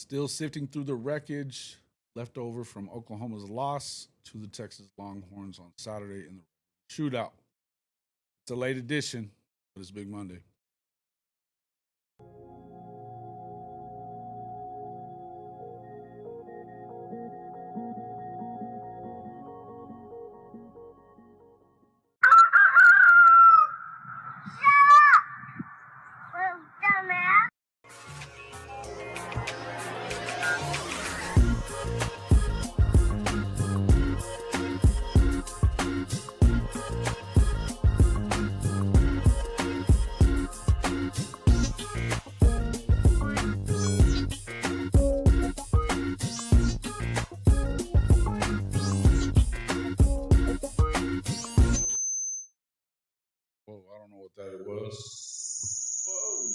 Still sifting through the wreckage left over from Oklahoma's loss to the Texas Longhorns on Saturday in the shootout. It's a late edition, but it's Big Monday. Whoa, I don't know what that was. Whoa.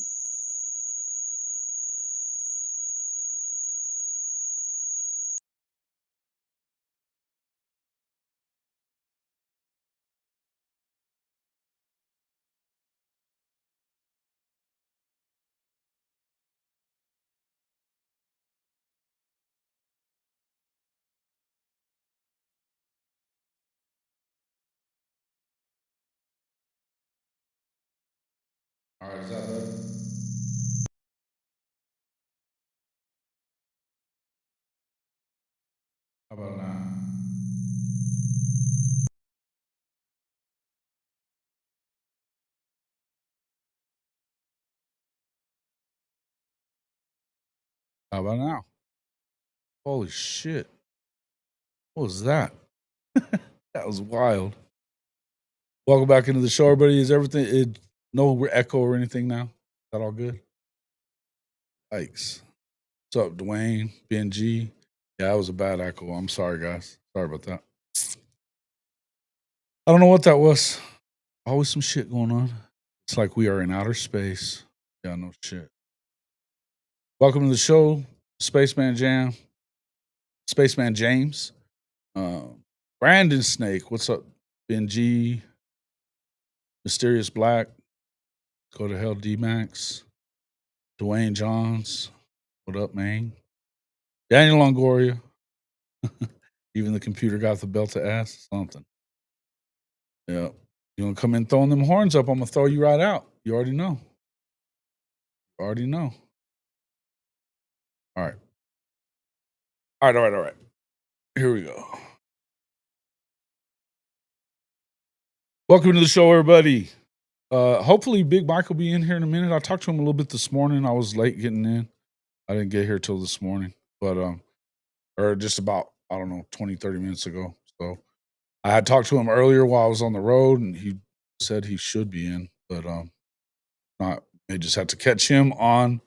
All right, is that better? How about now? How about now? Holy shit. What was that? That was wild. Welcome back into the show, everybody. Is everything no echo or anything now? Is that all good? Yikes. What's up, Dwayne? BNG? Yeah, that was a bad echo. I'm sorry, guys. Sorry about that. I don't know what that was. Always some shit going on. It's like we are in outer space. Yeah, no shit. Welcome to the show, Spaceman Jam, Spaceman James, Brandon Snake. What's up, BNG? Mysterious Black. Go to hell, D Max. Dwayne Johns. What up, man? Daniel Longoria. Even the computer got the belt to ass. Something. Yeah. You want to come in throwing them horns up? I'm going to throw you right out. You already know. Already know. All right. All right. Here we go. Welcome to the show, everybody. Hopefully Big Mike will be in here in a minute. I talked to him a little bit this morning. I was late getting in. I didn't get here till this morning, but or just about, I don't know, 20, 30 minutes ago. So I had talked to him earlier while I was on the road, and he said he should be in, but not. They just have to catch him on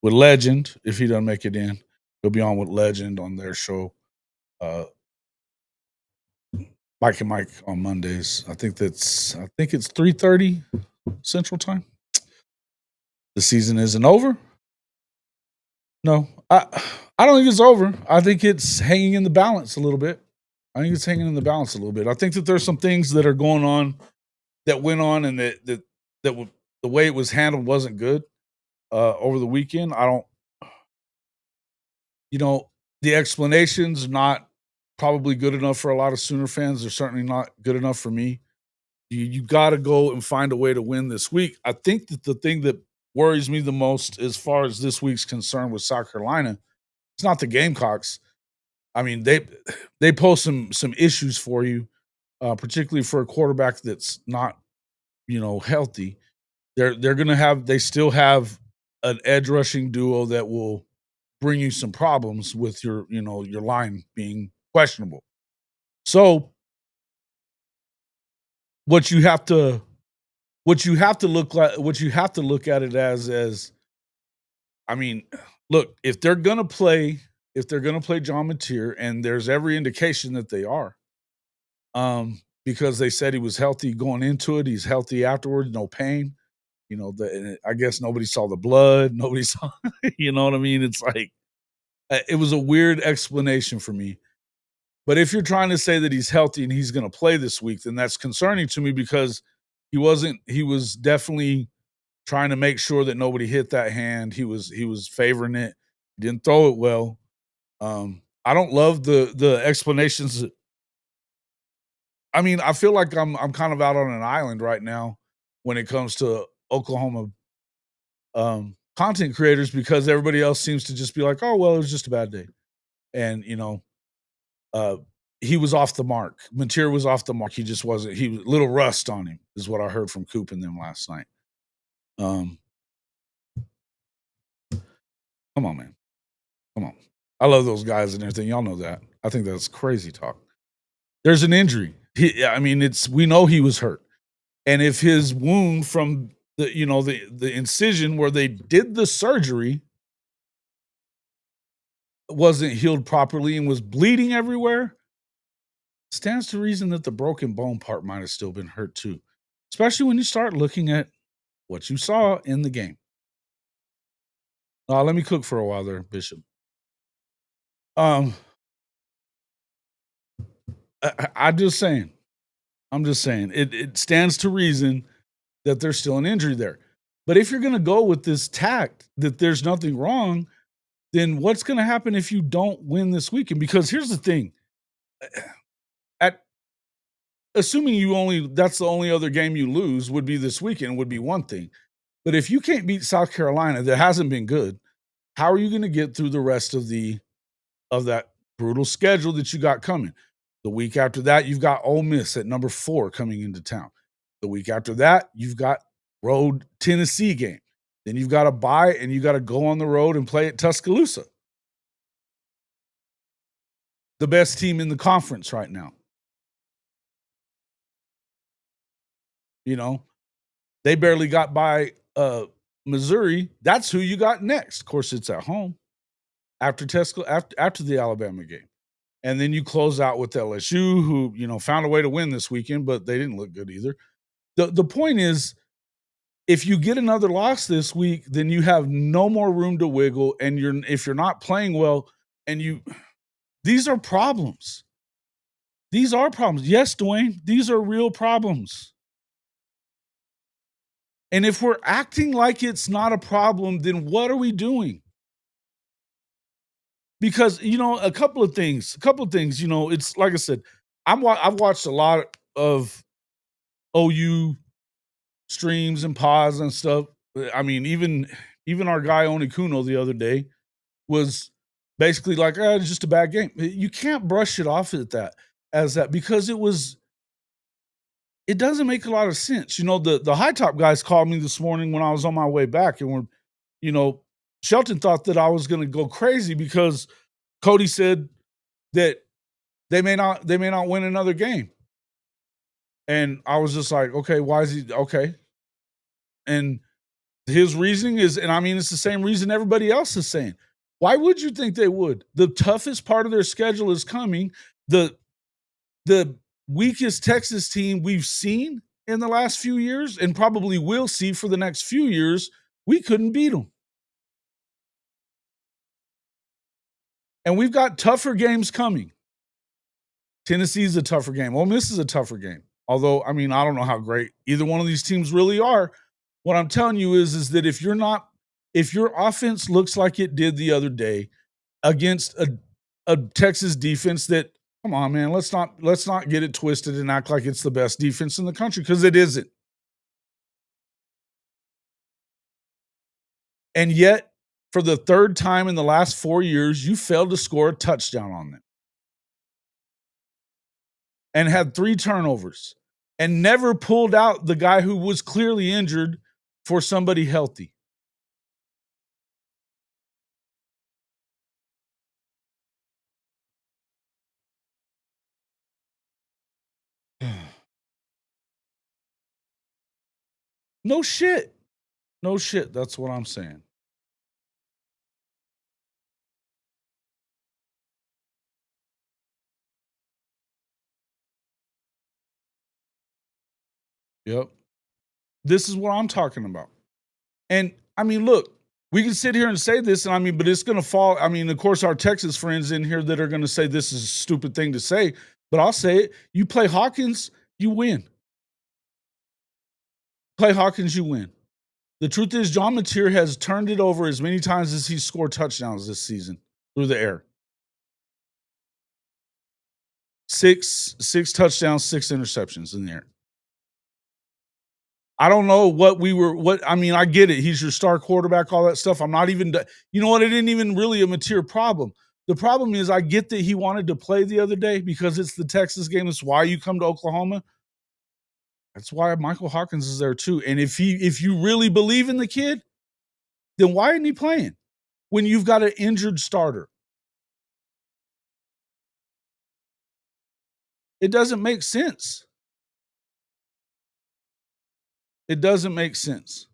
with Legend. If he doesn't make it in, he'll be on with Legend on their show. Mike and Mike on Mondays. I think it's 3:30 Central Time. The season isn't over. No, I don't think it's over. I think it's hanging in the balance a little bit. I think that there's some things that are going on that went on, and that the way it was handled wasn't good over the weekend. I don't, the explanations not probably good enough for a lot of Sooner fans. They're certainly not good enough for me. You got to go and find a way to win this week. I think that the thing that worries me the most as far as this week's concerned with South Carolina, it's not the Gamecocks. I mean, they pose some issues for you, particularly for a quarterback that's not, healthy. They still have an edge rushing duo that will bring you some problems with your line being questionable. So what you have to look at it as, I mean, look, if they're gonna play John Mateer, and there's every indication that they are, because they said he was healthy going into it, he's healthy afterwards, no pain. I guess nobody saw the blood, nobody saw, you know what I mean? It's like it was a weird explanation for me. But if you're trying to say that he's healthy and he's going to play this week, then that's concerning to me, because he was definitely trying to make sure that nobody hit that hand. He was favoring it. Didn't throw it well. I don't love the explanations. I mean, I feel like I'm kind of out on an island right now when it comes to Oklahoma content creators because everybody else seems to just be like, "Oh, well, it was just a bad day." And, uh, he was off the mark. Mateer was off the mark. He just wasn't. He was little rust on him, is what I heard from Coop and them last night. Um, come on, man. Come on. I love those guys and everything. Y'all know that. I think that's crazy talk. There's an injury. I mean, we know he was hurt. And if his wound from the incision where they did the surgery wasn't healed properly and was bleeding everywhere, stands to reason that the broken bone part might have still been hurt too. Especially when you start looking at what you saw in the game. Let me cook for a while there, Bishop. Um, I'm just saying. It stands to reason that there's still an injury there. But if you're going to go with this tact that there's nothing wrong, then what's going to happen if you don't win this weekend? Because here's the thing: at assuming that's the only other game you lose would be this weekend would be one thing. But if you can't beat South Carolina, that hasn't been good. How are you going to get through the rest of that brutal schedule that you got coming? The week after that, you've got Ole Miss at number 4 coming into town. The week after that, you've got road Tennessee game. Then you've got a bye and you got to go on the road and play at Tuscaloosa. The best team in the conference right now. They barely got by Missouri. That's who you got next. Of course, it's at home after the Alabama game. And then you close out with LSU, who, found a way to win this weekend, but they didn't look good either. The point is, if you get another loss this week, then you have no more room to wiggle. And if you're not playing well, these are problems. These are problems. Yes, Dwayne, these are real problems. And if we're acting like it's not a problem, then what are we doing? Because, a couple of things, it's like I said, I've watched a lot of OU streams and pods and stuff. I mean, even our guy Onikuno the other day was basically like, it's just a bad game. You can't brush it off as that because it doesn't make a lot of sense. The high top guys called me this morning when I was on my way back and Shelton thought that I was going to go crazy because Cody said that they may not win another game. And I was just like, okay, why is he okay? And his reasoning is, and I mean, it's the same reason everybody else is saying. Why would you think they would? The toughest part of their schedule is coming. The weakest Texas team we've seen in the last few years and probably will see for the next few years, we couldn't beat them. And we've got tougher games coming. Tennessee's a tougher game. Ole Miss is a tougher game. Although, I mean, I don't know how great either one of these teams really are. What I'm telling you is that if your offense looks like it did the other day against a Texas defense that, come on, man, let's not get it twisted and act like it's the best defense in the country because it isn't. And yet, for the third time in the last 4 years, you failed to score a touchdown on them. And had 3 turnovers and never pulled out the guy who was clearly injured for somebody healthy. No shit. No shit. That's what I'm saying. Yep. This is what I'm talking about. And I mean, look, we can sit here and say this, and I mean, but it's going to fall. I mean, of course, our Texas friends in here that are going to say this is a stupid thing to say, but I'll say it. You play Hawkins, you win. Play Hawkins, you win. The truth is, John Mateer has turned it over as many times as he's scored touchdowns this season through the air. Six touchdowns, 6 interceptions in the air. I don't know I mean, I get it. He's your star quarterback, all that stuff. I'm not even, you know what? It isn't even really a Mateer problem. The problem is, I get that he wanted to play the other day because it's the Texas game. That's why you come to Oklahoma. That's why Michael Hawkins is there too. And if you really believe in the kid, then why isn't he playing when you've got an injured starter? It doesn't make sense. It doesn't make sense.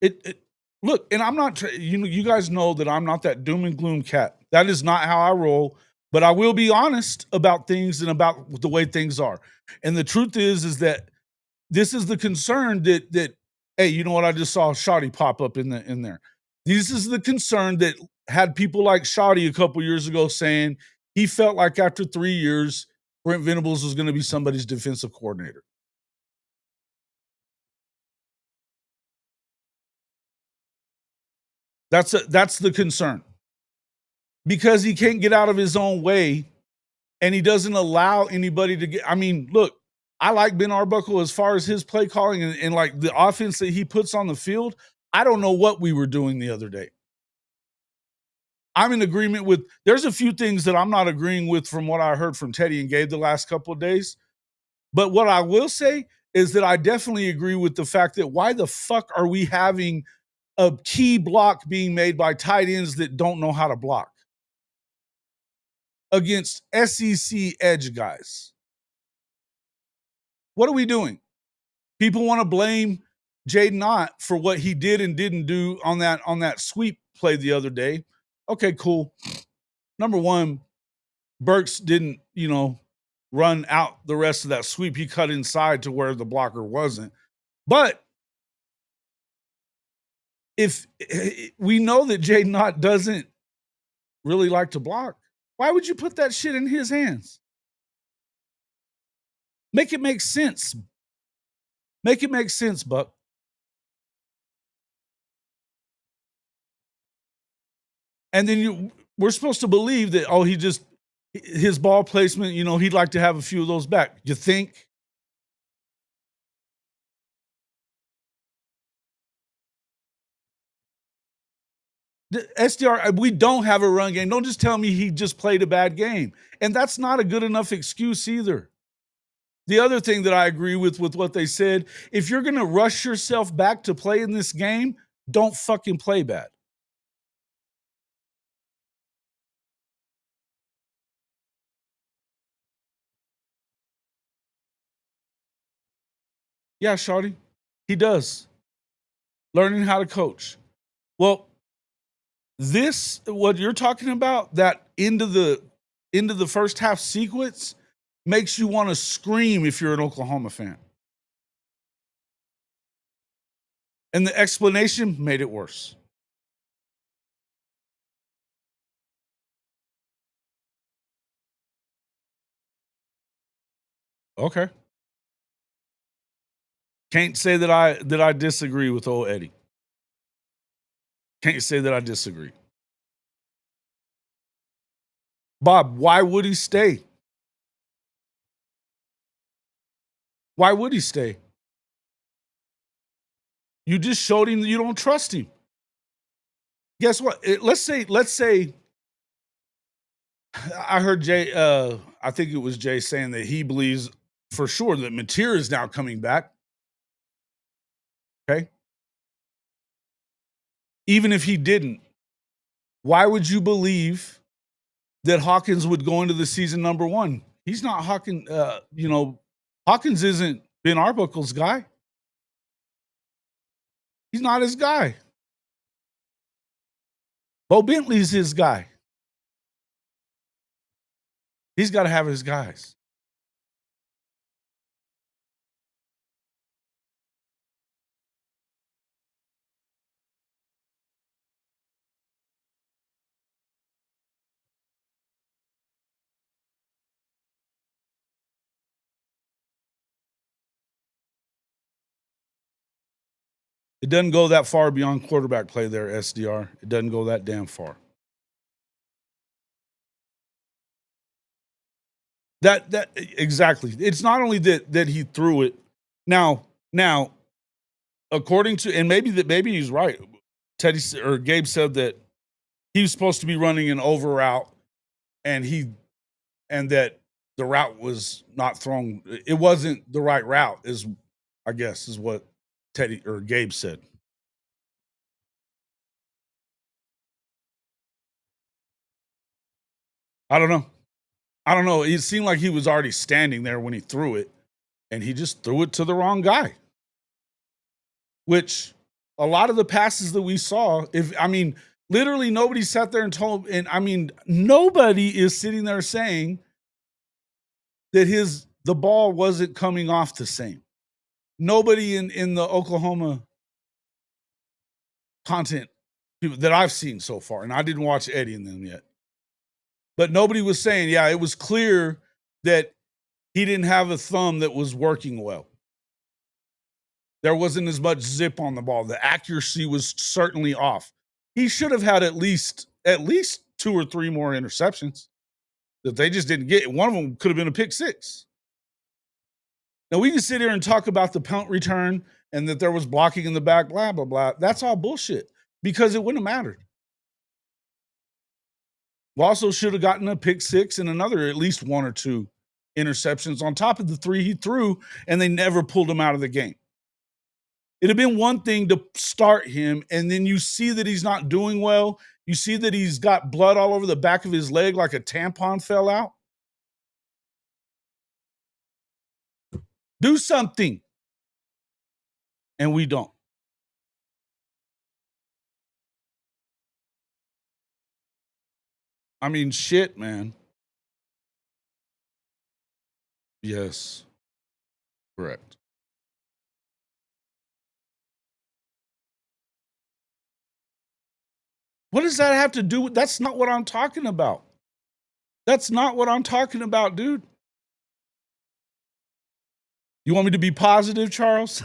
It look, and I'm not, you guys know that I'm not that doom and gloom cat. That is not how I roll. But I will be honest about things and about the way things are. And the truth is that this is the concern that hey, you know what? I just saw Shoddy pop up in there. This is the concern that had people like Shoddy a couple years ago saying he felt like after 3 years, Brent Venables was going to be somebody's defensive coordinator. That's the concern because he can't get out of his own way and he doesn't allow anybody to get. I mean, look, I like Ben Arbuckle as far as his play calling and like the offense that he puts on the field. I don't know what we were doing the other day. I'm in agreement with, there's a few things that I'm not agreeing with from what I heard from Teddy and Gabe the last couple of days. But what I will say is that I definitely agree with the fact that why the fuck are we having a key block being made by tight ends that don't know how to block against SEC edge guys? What are we doing? People want to blame Jaden Ott for what he did and didn't do on that sweep play the other day. Okay, cool. Number one, Burks didn't, run out the rest of that sweep. He cut inside to where the blocker wasn't. But if we know that Jaden Ott doesn't really like to block, why would you put that shit in his hands? Make it make sense. Make it make sense, Buck. And then we're supposed to believe that, oh, his ball placement, he'd like to have a few of those back. You think? The SDR, we don't have a run game. Don't just tell me he just played a bad game. And that's not a good enough excuse either. The other thing that I agree with what they said, if you're going to rush yourself back to play in this game, don't fucking play bad. Yeah, Shawty, he does. Learning how to coach. Well, what you're talking about, that into the first half sequence, makes you want to scream if you're an Oklahoma fan. And the explanation made it worse. Okay. Can't say that I disagree with old Eddie. Can't say that I disagree. Bob, why would he stay? Why would he stay? You just showed him that you don't trust him. Guess what? Let's say I heard Jay, I think it was Jay saying that he believes for sure that Mateer is now coming back. Okay. Even if he didn't, why would you believe that Hawkins would go into the season number one? He's not Hawkins, Hawkins isn't Ben Arbuckle's guy. He's not his guy. Bo Bentley's his guy. He's got to have his guys. It doesn't go that far beyond quarterback play there, SDR. It doesn't go that damn far. That exactly. It's not only that he threw it. Now, according to, and maybe he's right. Teddy or Gabe said that he was supposed to be running an over route, and that the route was not thrown. It wasn't the right route, is what Teddy or Gabe said. I don't know. It seemed like he was already standing there when he threw it, and he just threw it to the wrong guy. Which a lot of the passes that we saw, literally nobody sat there and told, and nobody is sitting there saying that the ball wasn't coming off the same. Nobody in the Oklahoma content people that I've seen so far, and I didn't watch Eddie and them yet, but nobody was saying, yeah, it was clear that he didn't have a thumb that was working well. There wasn't as much zip on the ball. The accuracy was certainly off. He should have had at least 2 or 3 more interceptions that they just didn't get. One of them could have been a pick 6. Now, we can sit here and talk about the punt return and that there was blocking in the back, blah, blah, blah. That's all bullshit because it wouldn't have mattered. We also should have gotten a pick 6 and another at least 1 or 2 interceptions on top of the 3 he threw, and they never pulled him out of the game. It'd have been one thing to start him, and then you see that he's not doing well. You see that he's got blood all over the back of his leg like a tampon fell out. Do something. And we don't. Shit, man. Yes. Correct. What does that have to do with? That's not what I'm talking about. That's not what I'm talking about, dude. You want me to be positive, Charles?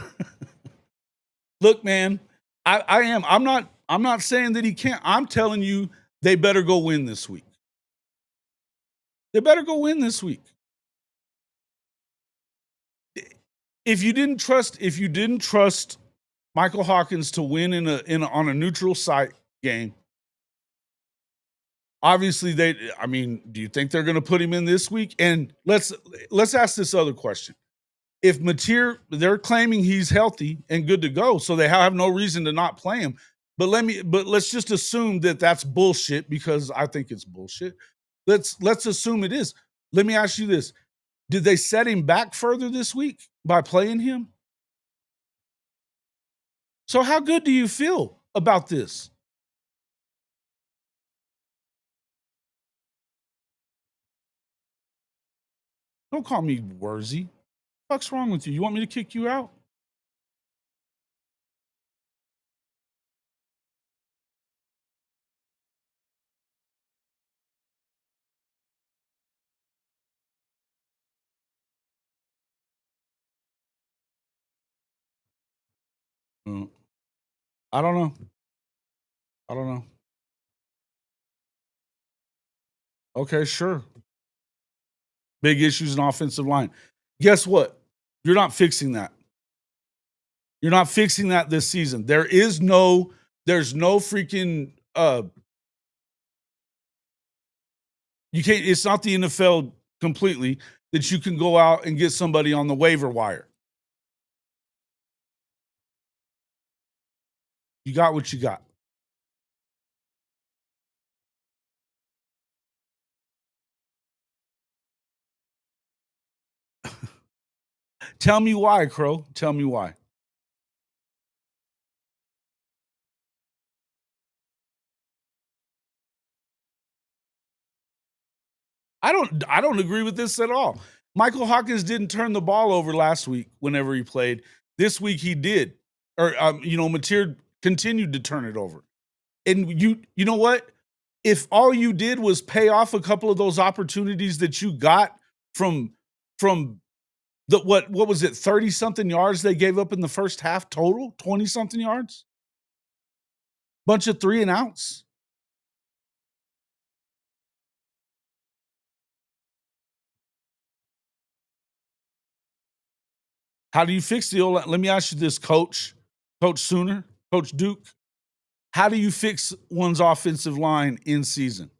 Look, man, I am. I'm not saying that he can't. I'm telling you, they better go win this week. They better go win this week. If you didn't trust Michael Hawkins to win on a neutral site game, obviously do you think they're going to put him in this week? And let's ask this other question. If they're claiming he's healthy and good to go, so they have no reason to not play him. But let's just assume that that's bullshit, because I think it's bullshit. Let's assume it is. Let me ask you this. Did they set him back further this week by playing him? So how good do you feel about this? Don't call me Wurzy. What's wrong with you? You want me to kick you out? I don't know. Okay, sure. Big issues in offensive line. Guess what? You're not fixing that. You're not fixing that this season. There's no freaking you can't, it's not the NFL completely that you can go out and get somebody on the waiver wire. You got what you got. Tell me why, Crow. Tell me why. I don't agree with this at all. Michael Hawkins didn't turn the ball over last week whenever he played. This week he did. Or Mateer continued to turn it over. And you know what? If all you did was pay off a couple of those opportunities that you got from what was it, 30-something yards they gave up in the first half total? 20-something yards? Bunch of 3 and outs. How do you fix the old? Let me ask you this, Coach Sooner, Coach Duke. How do you fix one's offensive line in season?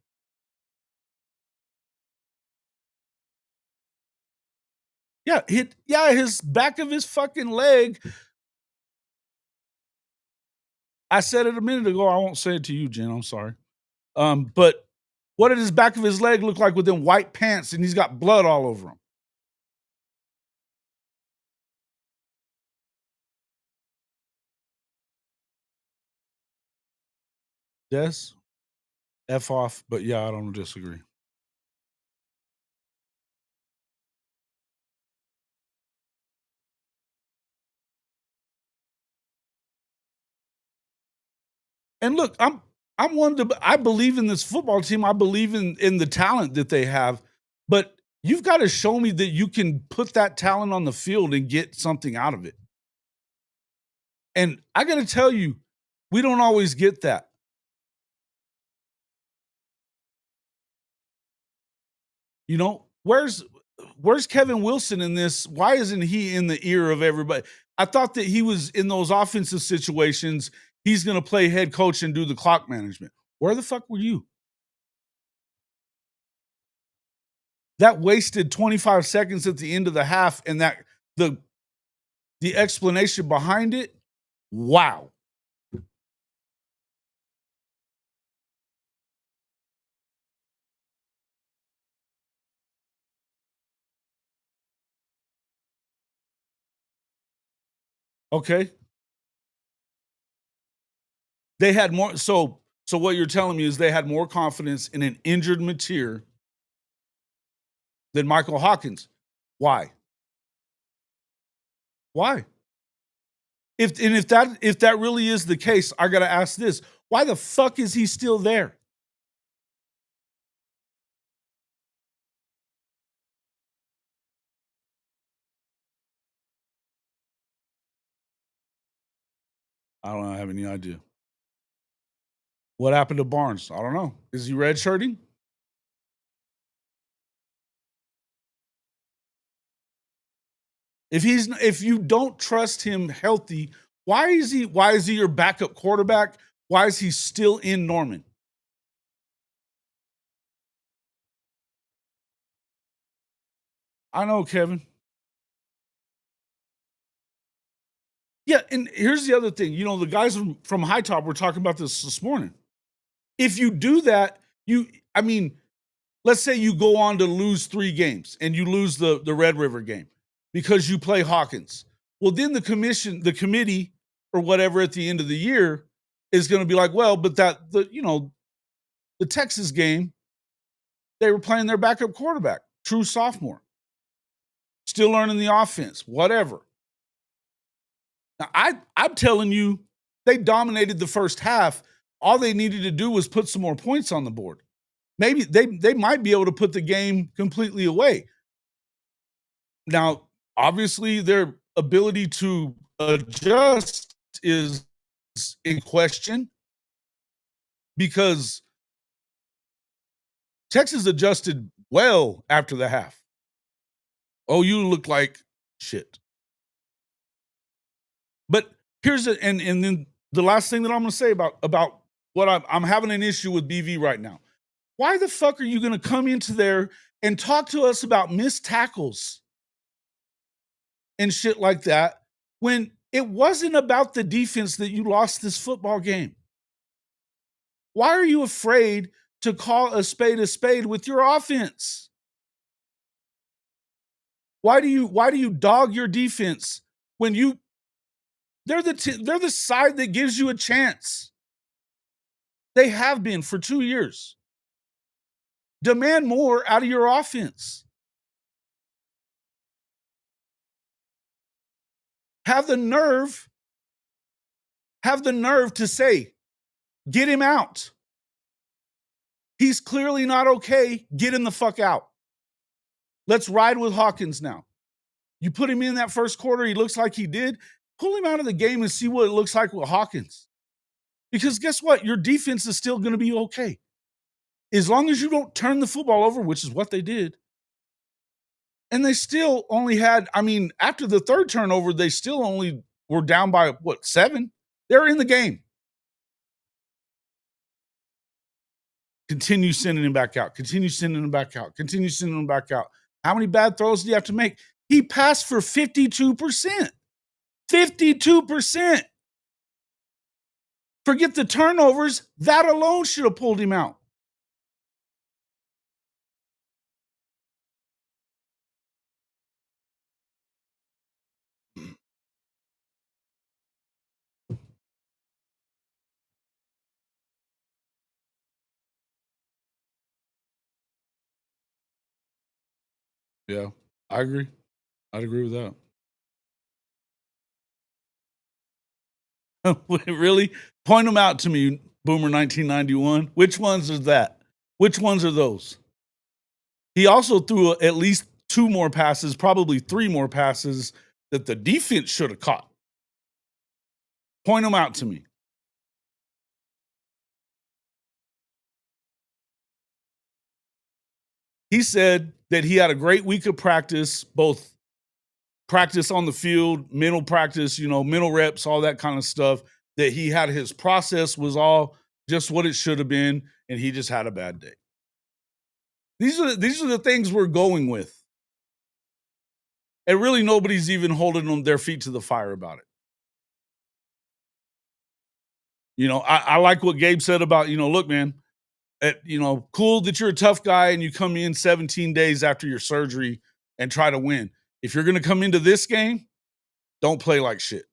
Yeah, his back of his fucking leg. I said it a minute ago. I won't say it to you, Jen. I'm sorry. But what did his back of his leg look like with them white pants and he's got blood all over him? Yes. F off, but yeah, I don't disagree. And look, I'm one to I believe in this football team. I believe in the talent that they have, but you've got to show me that you can put that talent on the field and get something out of it. And I got to tell you, we don't always get that. You know, where's Kevin Wilson in this? Why isn't he in the ear of everybody? I thought that he was in those offensive situations. He's going to play head coach and do the clock management. Where the fuck were you? That wasted 25 seconds at the end of the half, and that the explanation behind it. Wow. Okay. They had more. So what you're telling me is they had more confidence in an injured Mateer than Michael Hawkins. Why? Why? If that really is the case, I gotta ask this: why the fuck is he still there? I don't have any idea. What happened to Barnes? I don't know. Is he redshirting? If you don't trust him healthy, why is he your backup quarterback? Why is he still in Norman? I know, Kevin. Yeah, and here's the other thing. You know, the guys from High Top were talking about this morning. If you do that, I mean, let's say you go on to lose 3 games and you lose the Red River game because you play Hawkins. Well, then the committee or whatever at the end of the year is going to be like, well, but the Texas game, they were playing their backup quarterback, true sophomore, still learning the offense, whatever. Now, I'm telling you, they dominated the first half. All they needed to do was put some more points on the board. Maybe they might be able to put the game completely away. Now, obviously, their ability to adjust is in question because Texas adjusted well after the half. Oh, you look like shit. But here's and then the last thing that I'm going to say about what I'm having an issue with BV right now. Why the fuck are you going to come into there and talk to us about missed tackles and shit like that when it wasn't about the defense that you lost this football game? Why are you afraid to call a spade with your offense? Why do you dog your defense when they're the side that gives you a chance? They have been for 2 years. Demand more out of your offense. Have the nerve to say, get him out. He's clearly not okay. Get him the fuck out. Let's ride with Hawkins now. You put him in that first quarter, he looks like he did. Pull him out of the game and see what it looks like with Hawkins. Because guess what? Your defense is still going to be okay. As long as you don't turn the football over, which is what they did. And they still only had, I mean, after the third turnover, they still only were down by what, 7? They're in the game. Continue sending him back out. Continue sending him back out. Continue sending him back out. How many bad throws do you have to make? He passed for 52%. 52%. Forget the turnovers. That alone should have pulled him out. Yeah, I agree. I'd agree with that. Really? Point them out to me, Boomer 1991. Which ones is that? Which ones are those? He also threw at least 2 more passes, probably 3 more passes that the defense should have caught. Point them out to me. He said that he had a great week of practice, both practice on the field, mental practice, mental reps, all that kind of stuff, that he had his process was all just what it should have been, and he just had a bad day. These are the things we're going with. And really nobody's even holding their feet to the fire about it. I like what Gabe said about, look, man, cool that you're a tough guy and you come in 17 days after your surgery and try to win. If you're going to come into this game, don't play like shit.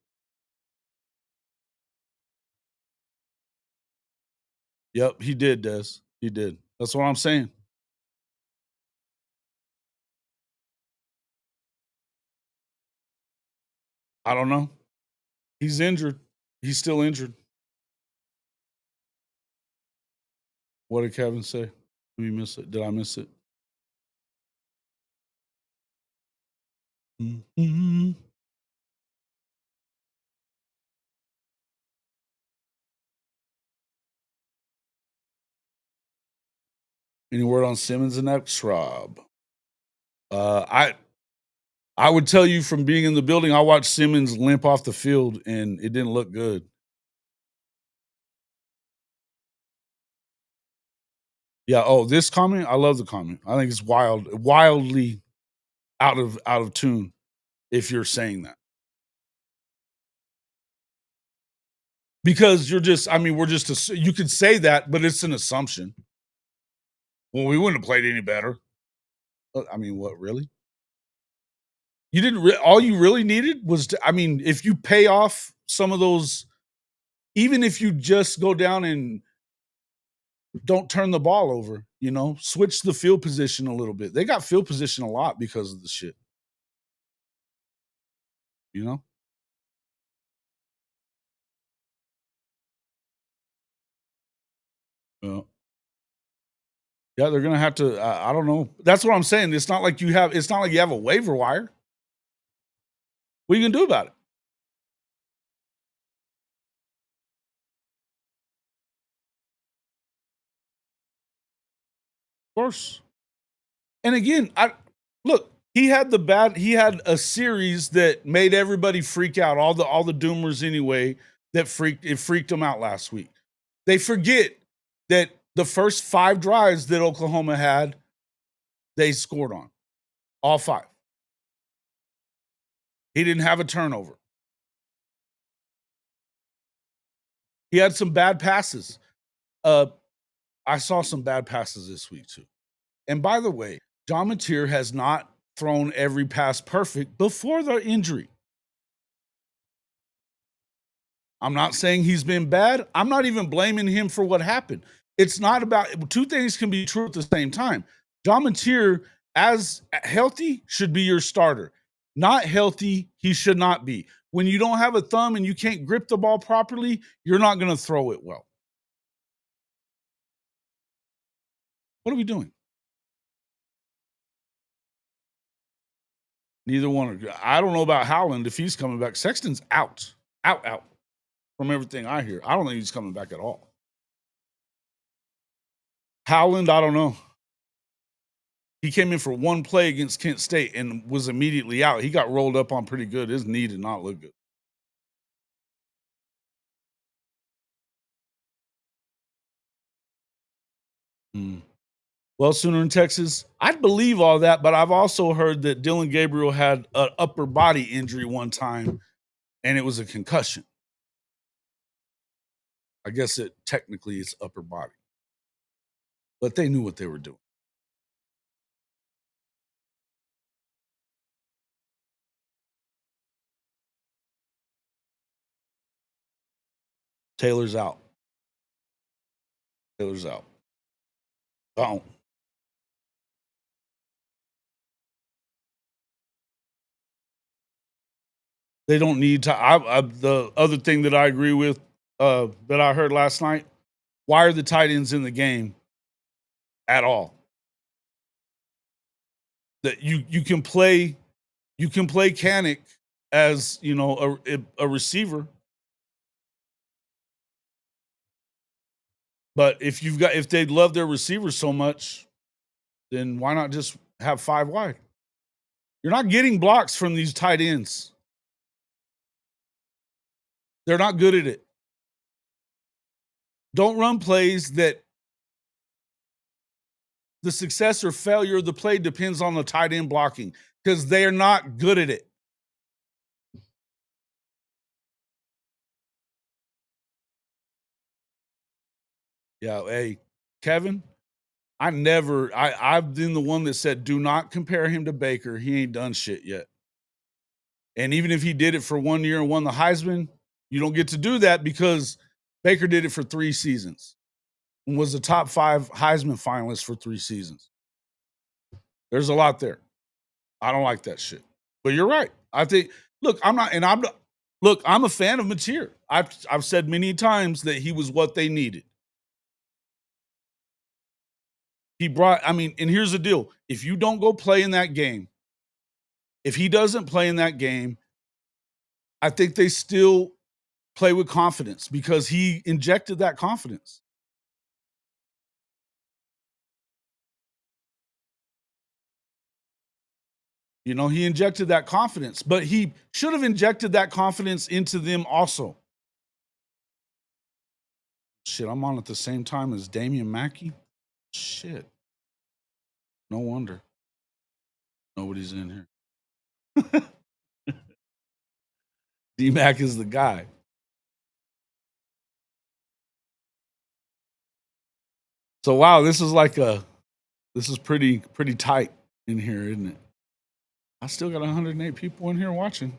Yep, he did, Des. He did. That's what I'm saying. I don't know. He's injured. He's still injured. What did Kevin say? Did we miss it? Did I miss it? Mm-hmm. Any word on Simmons and that Schwab? I would tell you from being in the building, I watched Simmons limp off the field and it didn't look good. Yeah. Oh, this comment, I love the comment. I think it's wildly out of tune if you're saying that. Because you could say that, but it's an assumption. Well, we wouldn't have played any better. What, really? You didn't all you really needed was if you pay off some of those, even if you just go down and don't turn the ball over, switch the field position a little bit. They got field position a lot because of the shit. You know? Yeah. Yeah, they're gonna have to. I don't know. That's what I'm saying. It's not like you have. It's not like you have a waiver wire. What are you gonna do about it? Of course. And again, I look. He had a series that made everybody freak out. All the doomers anyway. That freaked them out last week. They forget that the first 5 drives that Oklahoma had, they scored on all 5. He didn't have a turnover. He had some bad passes. I saw some bad passes this week too. And by the way, John Mateer has not thrown every pass perfect before the injury. I'm not saying he's been bad. I'm not even blaming him for what happened. It's not about, 2 things can be true at the same time. John Mateer, as healthy, should be your starter. Not healthy, he should not be. When you don't have a thumb and you can't grip the ball properly, you're not going to throw it well. What are we doing? Neither one. I don't know about Howland if he's coming back. Sexton's out. Out. From everything I hear. I don't think he's coming back at all. Howland, I don't know. He came in for one play against Kent State and was immediately out. He got rolled up on pretty good. His knee did not look good. Well, Sooner in Texas, I'd believe all that, but I've also heard that Dylan Gabriel had an upper body injury one time, and it was a concussion. I guess it technically is upper body, but they knew what they were doing. Taylor's out. Taylor's out. Oh. They don't need to. The other thing that I agree with that I heard last night, why are the tight ends in the game at all? That you can play Kanik as, you know, a receiver. But if they love their receivers so much, then why not just have 5 wide? You're not getting blocks from these tight ends. They're not good at it. Don't run plays that the success or failure of the play depends on the tight end blocking because they're not good at it. Yeah, hey, Kevin, I've been the one that said do not compare him to Baker. He ain't done shit yet. And even if he did it for 1 year and won the Heisman, you don't get to do that because Baker did it for 3 seasons and was a top 5 Heisman finalist for 3 seasons. There's a lot there. I don't like that shit. But you're right. I think look, I'm a fan of Mateer. I've said many times that he was what they needed. And here's the deal. If you don't go play in that game, if he doesn't play in that game, I think they still play with confidence because he injected that confidence. You know, he injected that confidence, but he should have injected that confidence into them also. Shit, I'm on at the same time as Damian Mackey. Shit. No wonder. Nobody's in here. D-Mac is the guy. So wow, this is pretty tight in here, isn't it? I still got 108 people in here watching.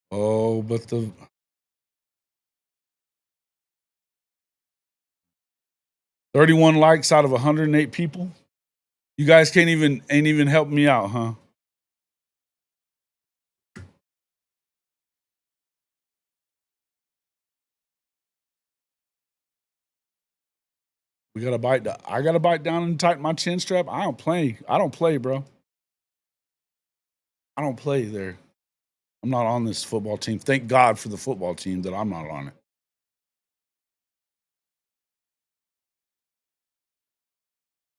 Oh, but the 31 likes out of 108 people. You guys ain't even help me out, huh? I gotta bite down and tighten my chin strap. I don't play, bro. I don't play there. I'm not on this football team. Thank God for the football team that I'm not on it.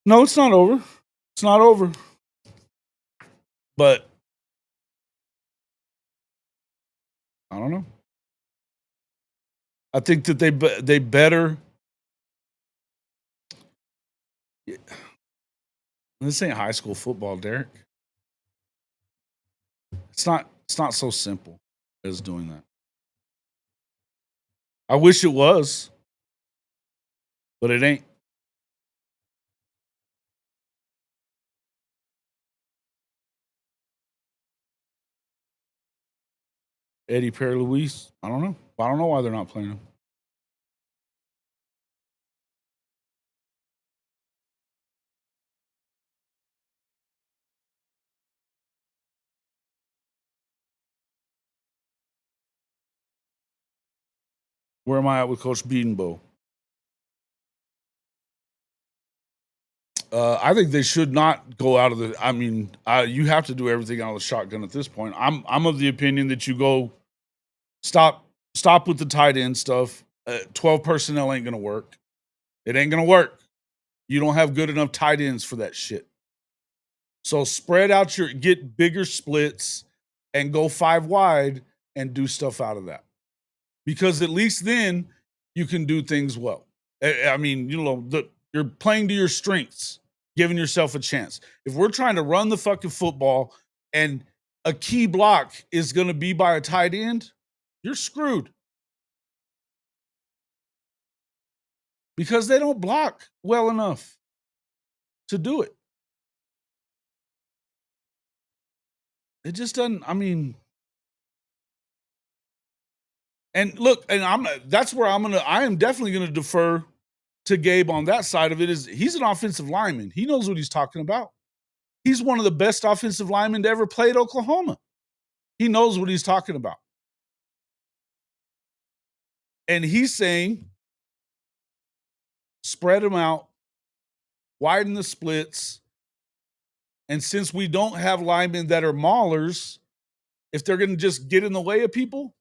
No, it's not over. It's not over. But I don't know. I think that they better. This ain't high school football, Derek. It's not so simple as doing that. I wish it was, but it ain't. Eddie Perry Luis. I don't know. I don't know why they're not playing him. Where am I at with Coach Beatonbow? I think they should not go out of the. I mean, you have to do everything out of the shotgun at this point. I'm of the opinion that you go stop with the tight end stuff. 12 personnel ain't gonna work. It ain't gonna work. You don't have good enough tight ends for that shit. So spread out get bigger splits and go 5 wide and do stuff out of that. Because at least then you can do things well. I mean, you're playing to your strengths, giving yourself a chance. If we're trying to run the fucking football and a key block is going to be by a tight end, you're screwed. Because they don't block well enough to do it. It just doesn't, I mean, and look, and that's where I am definitely going to defer to Gabe on that side of it. Is he's an offensive lineman. He knows what he's talking about. He's one of the best offensive linemen to ever play at Oklahoma. He knows what he's talking about. And he's saying, spread them out, widen the splits. And since we don't have linemen that are maulers, if they're going to just get in the way of people,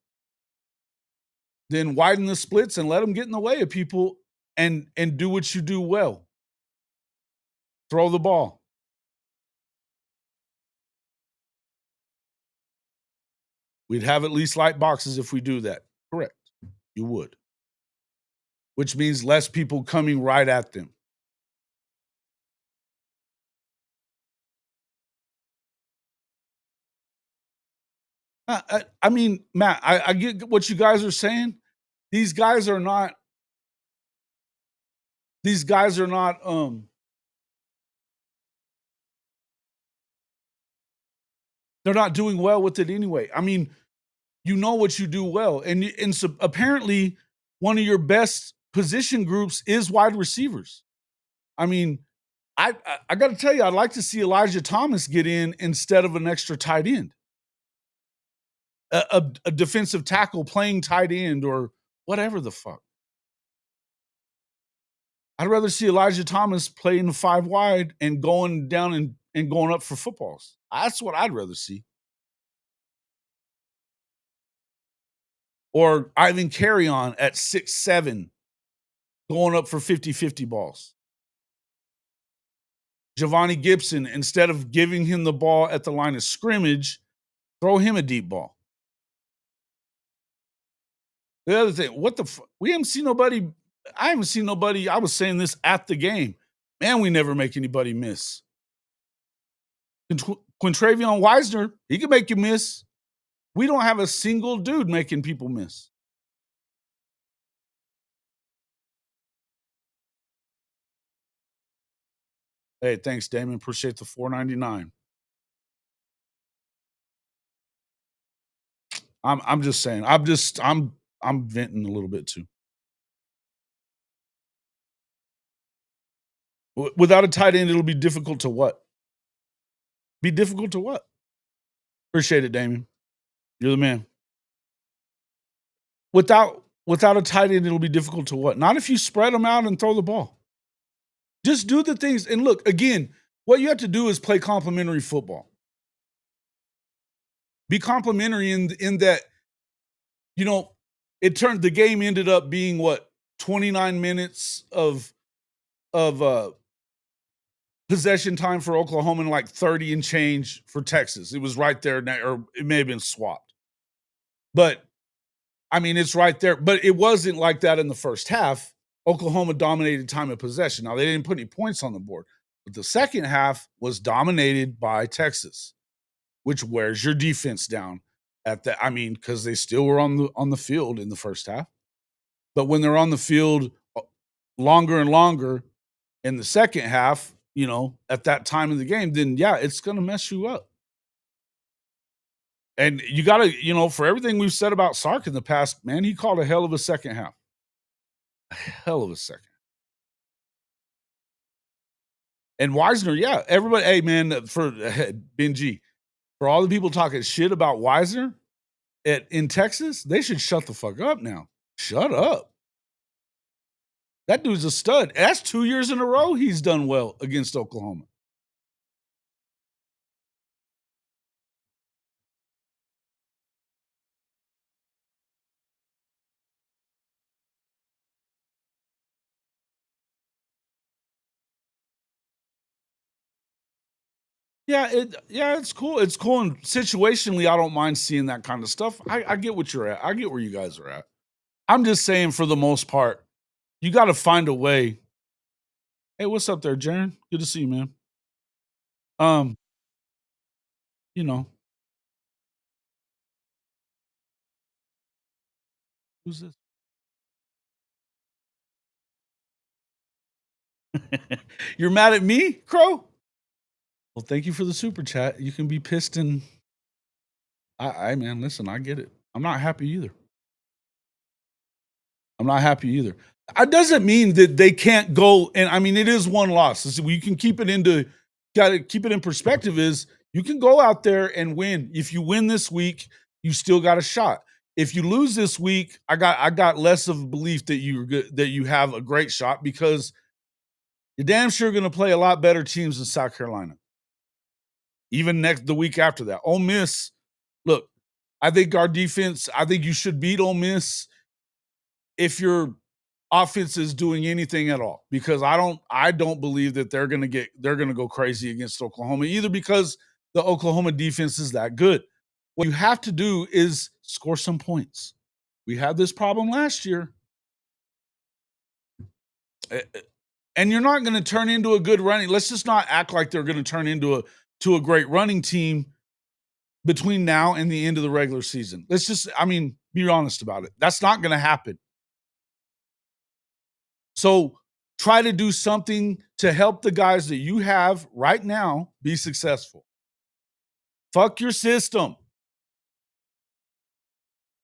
then widen the splits and let them get in the way of people and do what you do well. Throw the ball. We'd have at least light boxes if we do that. Correct. You would. Which means less people coming right at them. I mean, Matt, I get what you guys are saying. These guys are not they're not doing well with it anyway. I mean, you know what you do well. And so apparently one of your best position groups is wide receivers. I mean, I got to tell you, I'd like to see Elijah Thomas get in instead of an extra tight end. A defensive tackle playing tight end or whatever the fuck. I'd rather see Elijah Thomas playing 5 wide and going down and going up for footballs. That's what I'd rather see. Or Ivan Carrion at 6'7", going up for 50-50 balls. Giovanni Gibson, instead of giving him the ball at the line of scrimmage, throw him a deep ball. The other thing, we haven't seen nobody. I haven't seen nobody. I was saying this at the game. Man, we never make anybody miss. Quintravion Wisner, he can make you miss. We don't have a single dude making people miss. Hey, thanks, Damon. Appreciate the $4.99. I'm just saying. I'm venting a little bit too. Without a tight end, it'll be difficult to what? Be difficult to what? Appreciate it, Damien. You're the man. Without a tight end, it'll be difficult to what? Not if you spread them out and throw the ball. Just do the things. And look, again, what you have to do is play complementary football. Be complementary in that, the game ended up being what, 29 minutes of possession time for Oklahoma and like 30 and change for Texas. It was right there, or it may have been swapped. But, I mean, it's right there. But it wasn't like that in the first half. Oklahoma dominated time of possession. Now, they didn't put any points on the board. But the second half was dominated by Texas, which wears your defense down at that. I mean, because they still were on the field in the first half. But when they're on the field longer and longer in the second half, at that time of the game, then yeah, it's going to mess you up. And you got to, for everything we've said about Sark in the past, man, he called a hell of a second half. A hell of a second. And Wisner, yeah, everybody, hey, man, for Benji, for all the people talking shit about Wisner in Texas, they should shut the fuck up now. Shut up. That dude's a stud. That's 2 years in a row he's done well against Oklahoma. Yeah, it's cool. It's cool, and situationally, I don't mind seeing that kind of stuff. I get what you're at. I get where you guys are at. I'm just saying for the most part, you gotta find a way. Hey, what's up there, Jaren? Good to see you, man. Um, you know, who's this? You're mad at me, Crow? Well, thank you for the super chat. You can be pissed and I man, listen, I get it. I'm not happy either. I'm not happy either. That doesn't mean that they can't go and I mean it is one loss. You can keep it into gotta keep it in perspective is you can go out there and win. If you win this week, you still got a shot. If you lose this week, I got less of a belief that you're good that you have a great shot because you're damn sure gonna play a lot better teams in South Carolina. Even the week after that. Ole Miss, look, I think our defense, I think you should beat Ole Miss if your offense is doing anything at all. Because I don't believe that they're gonna go crazy against Oklahoma, either because the Oklahoma defense is that good. What you have to do is score some points. We had this problem last year. And you're not going to turn into a good running. Let's just not act like they're going to turn into a great running team between now and the end of the regular season. Let's just, I mean, be honest about it. That's not going to happen. So try to do something to help the guys that you have right now be successful. Fuck your system.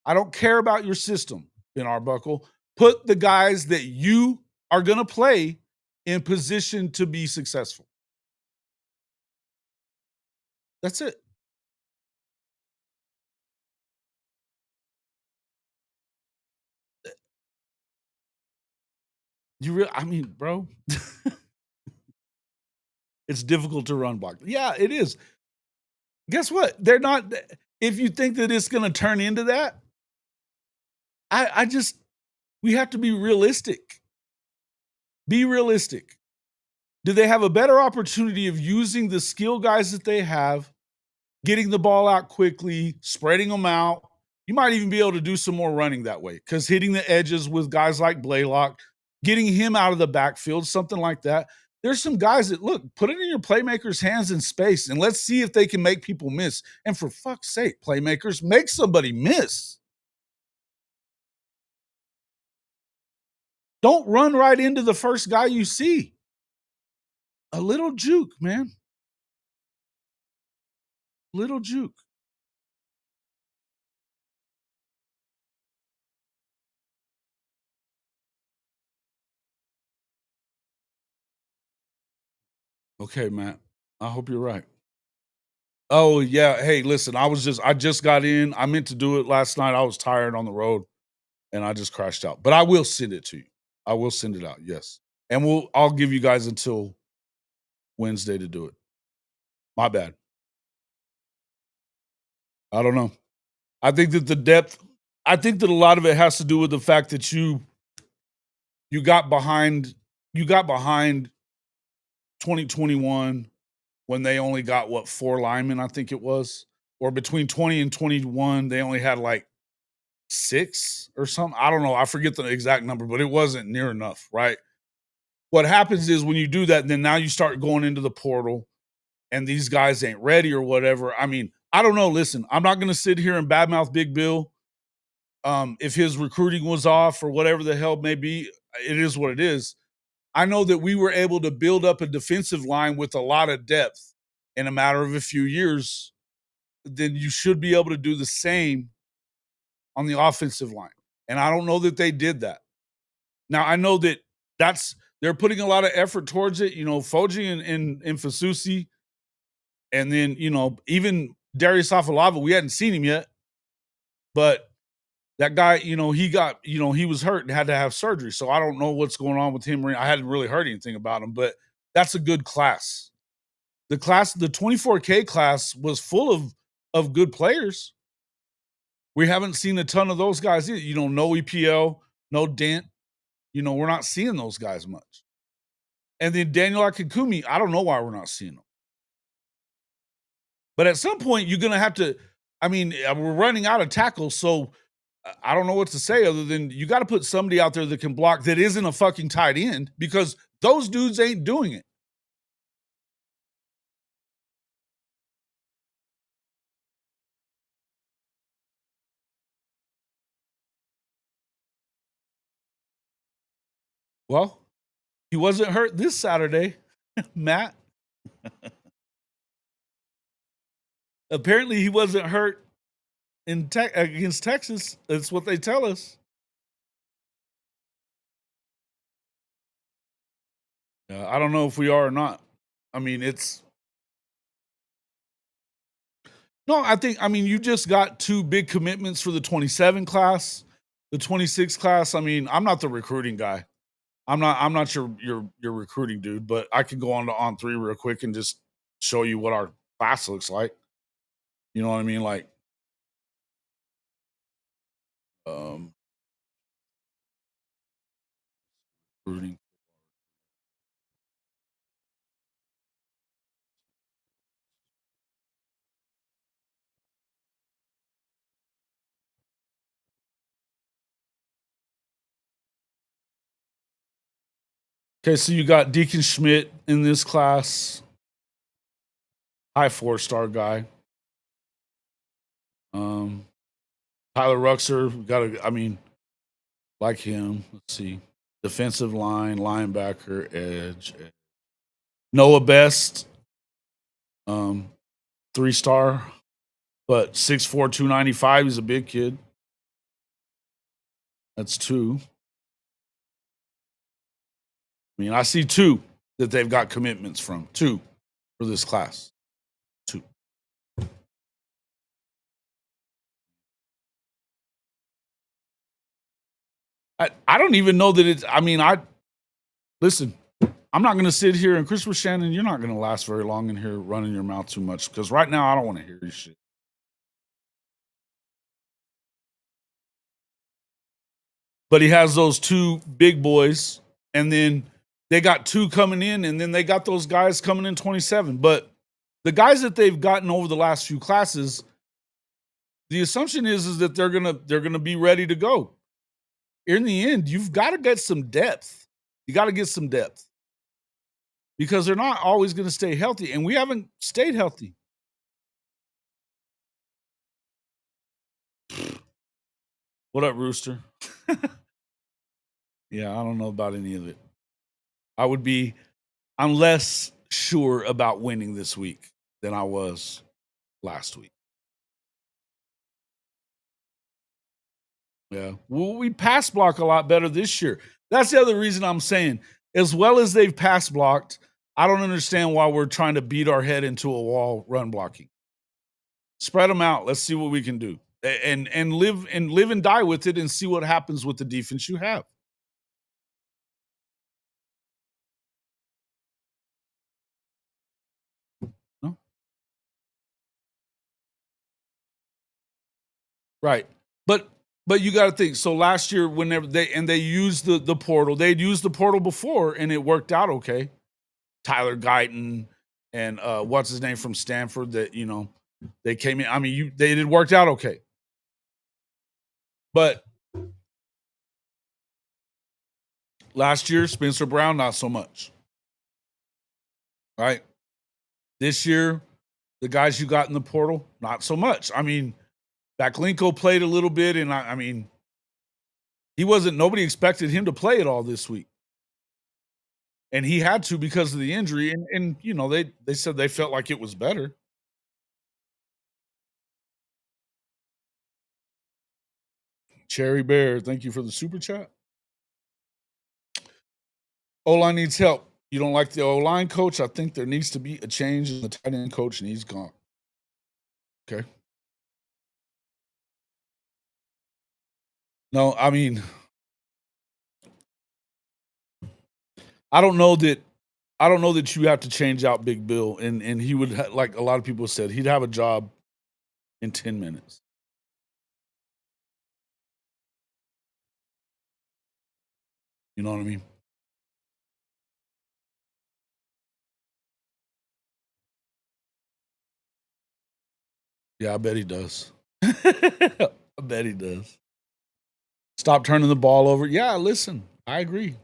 I don't care about your system, Ben Arbuckle. Put the guys that you are going to play in position to be successful. That's it. I mean, bro, it's difficult to run block. Yeah, it is. Guess what? They're not. If you think that it's going to turn into that, I just we have to be realistic. Be realistic. Do they have a better opportunity of using the skill guys that they have, getting the ball out quickly, spreading them out? You might even be able to do some more running that way because hitting the edges with guys like Blaylock, getting him out of the backfield, something like that. There's some guys that look, put it in your playmakers' hands in space and let's see if they can make people miss. And for fuck's sake, playmakers, make somebody miss. Don't run right into the first guy you see. A little juke, man. Little juke. Okay, Matt. I hope you're right. Oh, yeah. Hey, listen, I just got in. I meant to do it last night. I was tired on the road and I just crashed out. But I will send it to you. I will send it out. Yes. And I'll give you guys until Wednesday to do it. My bad. I don't know. I think that I think that a lot of it has to do with the fact that you got behind you got behind 2021 when they only got what 4 linemen, I think it was. Or between 20 and 21, they only had like 6 or something. I don't know. I forget the exact number, but it wasn't near enough, right? What happens is when you do that, then now you start going into the portal and these guys ain't ready or whatever. I mean, I don't know. Listen, I'm not going to sit here and badmouth Big Bill. If his recruiting was off or whatever the hell may be, it is what it is. I know that we were able to build up a defensive line with a lot of depth in a matter of a few years. Then you should be able to do the same on the offensive line. And I don't know that they did that. Now I know that they're putting a lot of effort towards it. You know, Foji and Fasusi, and then even Darius Afalava. We hadn't seen him yet, but That guy, he got, he was hurt and had to have surgery. So I don't know what's going on with him. I hadn't really heard anything about him, but that's a good class. The 24K class was full of good players. We haven't seen a ton of those guys either. No EPL, no Dent. We're not seeing those guys much. And then Daniel Akikumi, I don't know why we're not seeing them. But at some point, you're going to have to. We're running out of tackles, so I don't know what to say other than you got to put somebody out there that can block that isn't a fucking tight end because those dudes ain't doing it. Well, he wasn't hurt this Saturday, Matt. Apparently, he wasn't hurt against Texas. That's what they tell us. I don't know if we are or not. It's no. You just got two big commitments for the 27 class, the 26 class. I'm not the recruiting guy. I'm not your recruiting dude, but I could go on to On3 real quick and just show you what our class looks like. You know what I mean? Like, recruiting. Okay, so you got Deacon Schmidt in this class, high 4-star guy. Tyler Ruxer, like him. Let's see. Defensive line, linebacker, edge. Noah Best, 3-star, but 6'4", 295. He's a big kid. That's 2. I see 2 that they've got commitments from. 2 for this class. 2. I don't even know that it's. Listen. I'm not going to sit here and Christopher Shannon, you're not going to last very long in here running your mouth too much because right now I don't want to hear your shit. But he has those 2 big boys, and then they got 2 coming in, and then they got those guys coming in 27. But the guys that they've gotten over the last few classes, the assumption is that they're gonna be ready to go. In the end, you've got to get some depth. You got to get some depth because they're not always going to stay healthy, and we haven't stayed healthy. What up, Rooster? Yeah, I don't know about any of it. I'm less sure about winning this week than I was last week. Yeah. Well, we pass block a lot better this year. That's the other reason I'm saying, as well as they've pass blocked, I don't understand why we're trying to beat our head into a wall run blocking. Spread them out. Let's see what we can do. And live and die with it and see what happens with the defense you have. No? Right. But you got to think. So last year, whenever they used the portal, they'd used the portal before, and it worked out okay. Tyler Guyton and what's his name from Stanford that they came in. They did worked out okay, but last year Spencer Brown not so much. Right. This year, the guys you got in the portal not so much. Backlinko played a little bit, and he wasn't. Nobody expected him to play at all this week. And he had to because of the injury, and they said they felt like it was better. Cherry Bear, thank you for the super chat. O-line needs help. You don't like the O-line coach? I think there needs to be a change in the tight end coach, and he's gone. Okay. No, I mean, I don't know that you have to change out Big Bill, and he would like a lot of people said he'd have a job in 10 minutes. You know what I mean? Yeah, I bet he does. I bet he does. Stop turning the ball over. Yeah, listen, I agree.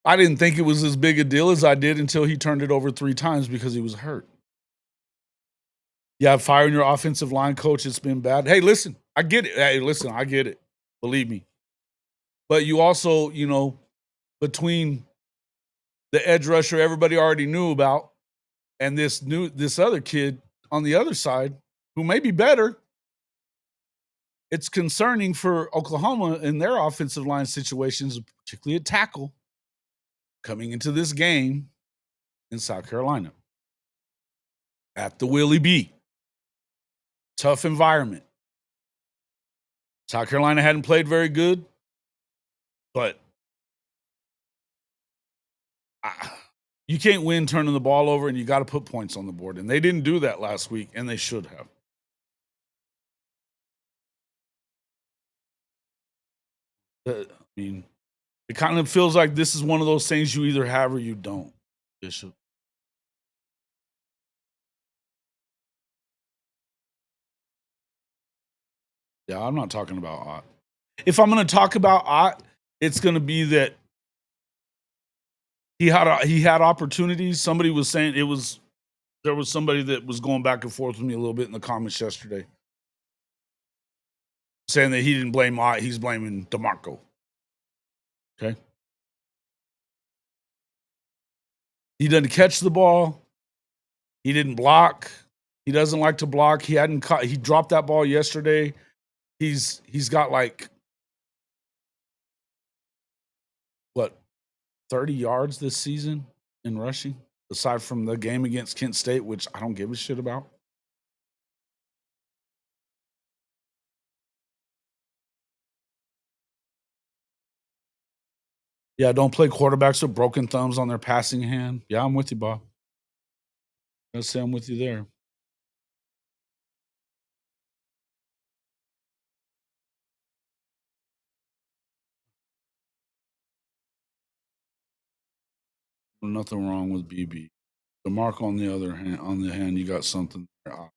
I didn't think it was as big a deal as I did until he turned it over 3 times because he was hurt. Yeah, firing your offensive line coach, it's been bad. Hey, listen, I get it. Hey, listen, I get it. Believe me. But you also, between the edge rusher everybody already knew about and this other kid on the other side who may be better, it's concerning for Oklahoma in their offensive line situations, particularly at tackle, coming into this game in South Carolina at the Willie B. Tough environment. South Carolina hadn't played very good, but you can't win turning the ball over, and you got to put points on the board. And they didn't do that last week, and they should have. I mean, it kind of feels like this is one of those things you either have or you don't, Bishop. Yeah, I'm not talking about Ott. If I'm going to talk about Ott, it's going to be that he had opportunities. Somebody was saying there was somebody that was going back and forth with me a little bit in the comments yesterday, saying that he didn't blame Ott, he's blaming DeMarco. Okay, he didn't catch the ball. He didn't block. He doesn't like to block. He hadn't caught. He dropped that ball yesterday. He's got like what 30 yards this season in rushing, aside from the game against Kent State, which I don't give a shit about. Yeah, don't play quarterbacks with broken thumbs on their passing hand. Yeah, I'm with you, Bob. Let's say I'm with you there. Nothing wrong with BB. The mark on the other hand, you got something there.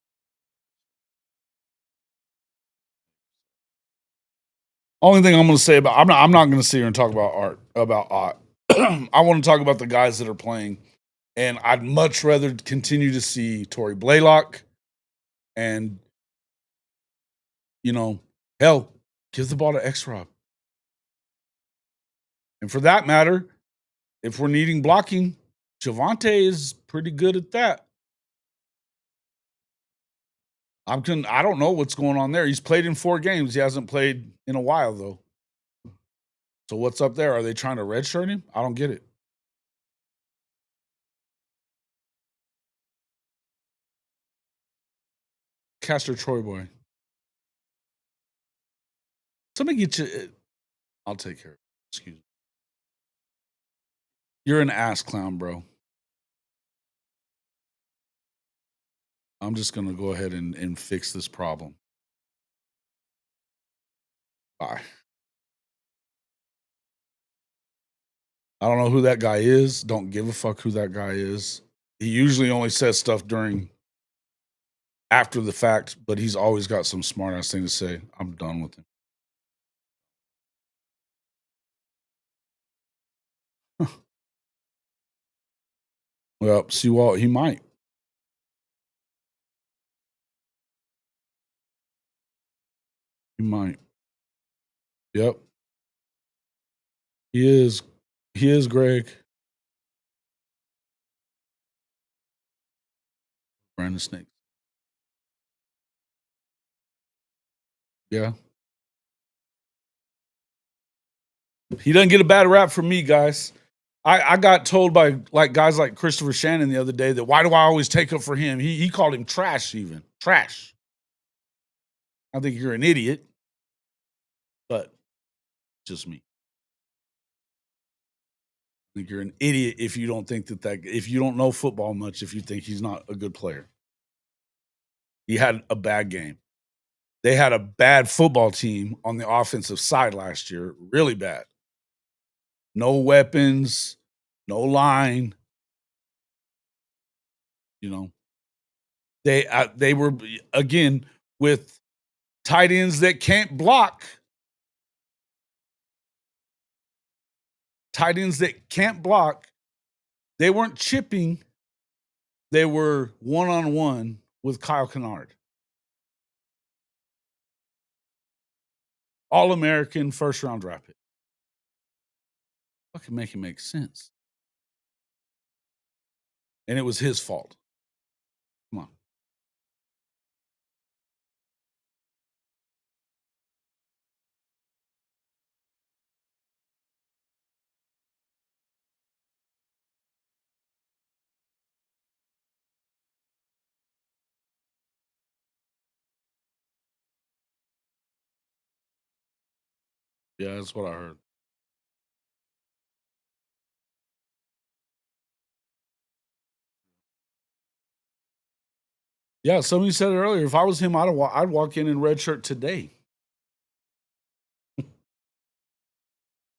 Only thing I'm going to say about I'm not going to sit here and talk about Art. I want to talk about the guys that are playing, and I'd much rather continue to see Torrey Blaylock, and hell, give the ball to X Rob, and for that matter, if we're needing blocking, Javante is pretty good at that. I don't know what's going on there. He's played in 4 games. He hasn't played in a while though. So what's up there? Are they trying to redshirt him? I don't get it. Castor Troy boy. Somebody get you. I'll take care of it. Excuse me. You're an ass clown, bro. I'm just gonna go ahead and fix this problem. Bye. I don't know who that guy is. Don't give a fuck who that guy is. He usually only says stuff after the fact, but he's always got some smart ass thing to say. I'm done with him. Well, see, Walt, he might. He might. Yep. He is. He is Greg. Brandon Snake. Yeah. He doesn't get a bad rap from me, guys. I got told by like guys like Christopher Shannon the other day that why do I always take up for him? He called him trash, even trash. I think you're an idiot. but just me. I think you're an idiot if you don't think that if you don't know football much, if you think he's not a good player. He had a bad game. They had a bad football team on the offensive side last year, really bad. No weapons, no line. You know, they were again with tight ends that can't block. Tight ends that can't block. They weren't chipping. They were one-on-one with Kyle Kennard. All-American first-round draft pick. Fucking make it make sense. And it was his fault. Come on. Yeah, that's what I heard. Yeah, somebody said it earlier. If I was him, I'd walk in red shirt today.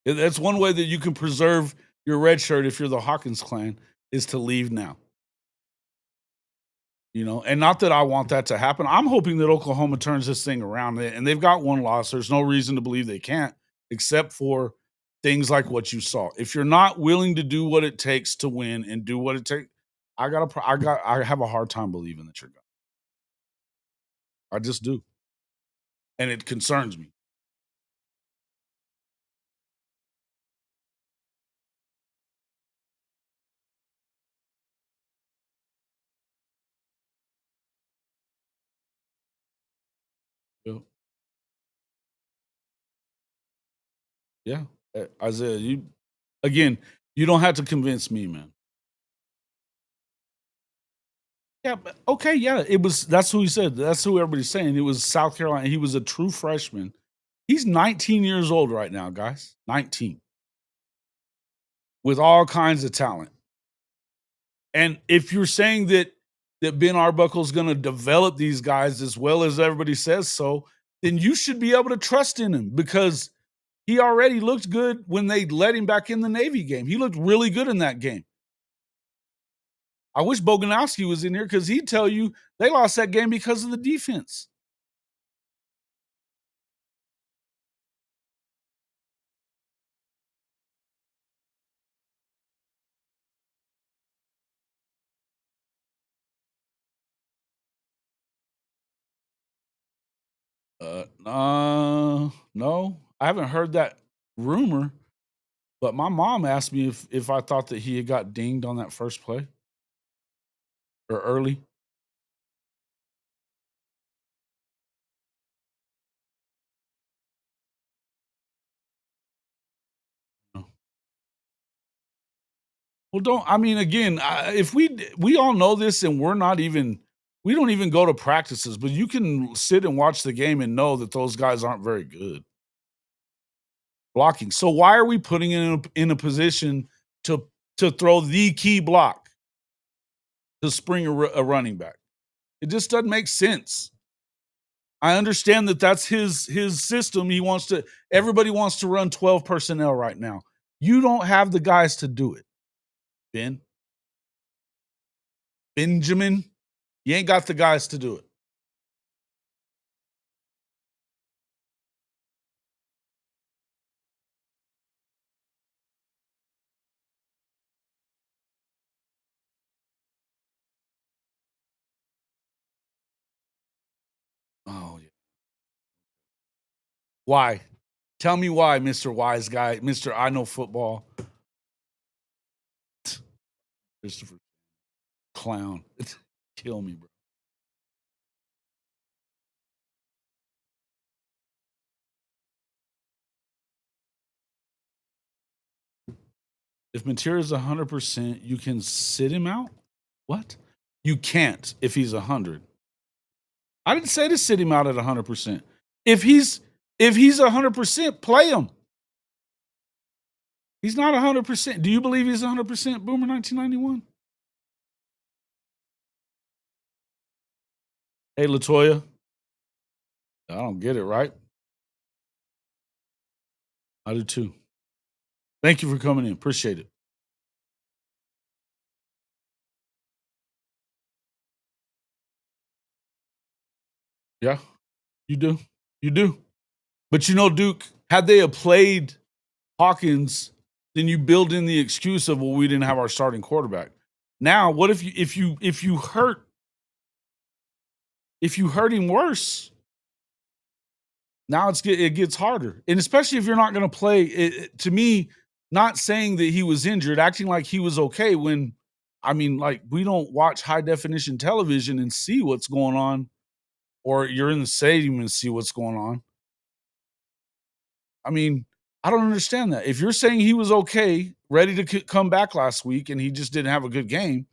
That's one way that you can preserve your red shirt if you're the Hawkins clan is to leave now. You know, and not that I want that to happen. I'm hoping that Oklahoma turns this thing around, and they've got one loss. There's no reason to believe they can't, except for things like what you saw. If you're not willing to do what it takes to win and do what it takes, I have a hard time believing that you're going. I just do, and it concerns me. Yeah, yeah. Isaiah, you don't have to convince me, man. Yeah, but okay, yeah, it was that's who he said. That's who everybody's saying. It was South Carolina. He was a true freshman. He's 19 years old right now, guys. 19. With all kinds of talent. And if you're saying that Ben Arbuckle's going to develop these guys as well as everybody says so, then you should be able to trust in him because he already looked good when they let him back in the Navy game. He looked really good in that game. I wish Boganowski was in here because he'd tell you they lost that game because of the defense. No, I haven't heard that rumor. But my mom asked me if I thought that he had got dinged on that first play or early. No. Well, don't I mean again, if we all know this and we don't even go to practices, but you can sit and watch the game and know that those guys aren't very good blocking. So why are we putting in a position to throw the key block to spring a running back? It just doesn't make sense. I understand that that's his system. Everybody wants to run 12 personnel right now. You don't have the guys to do it. Benjamin, you ain't got the guys to do it. Oh, yeah. Why? Tell me why, Mr. Wise Guy, Mr. I know football. Christopher Clown. Kill me, bro. If material is 100%, you can sit him out? What? You can't if he's 100. I didn't say to sit him out at 100%. If he's If he's 100%, play him. He's not 100%. Do you believe he's 100% Boomer 1991? Hey, Latoya. I don't get it, right? I do too. Thank you for coming in. Appreciate it. Yeah, you do. You do. But you know, Duke, had they have played Hawkins, then you build in the excuse of, well, we didn't have our starting quarterback. Now, what if you hurt him worse? Now it gets harder, and especially if you're not going to play. To me, not saying that he was injured, acting like he was okay when, I mean, like we don't watch high definition television and see what's going on, or you're in the stadium and see what's going on. I mean, I don't understand that. If you're saying he was okay, ready to come back last week, and he just didn't have a good game,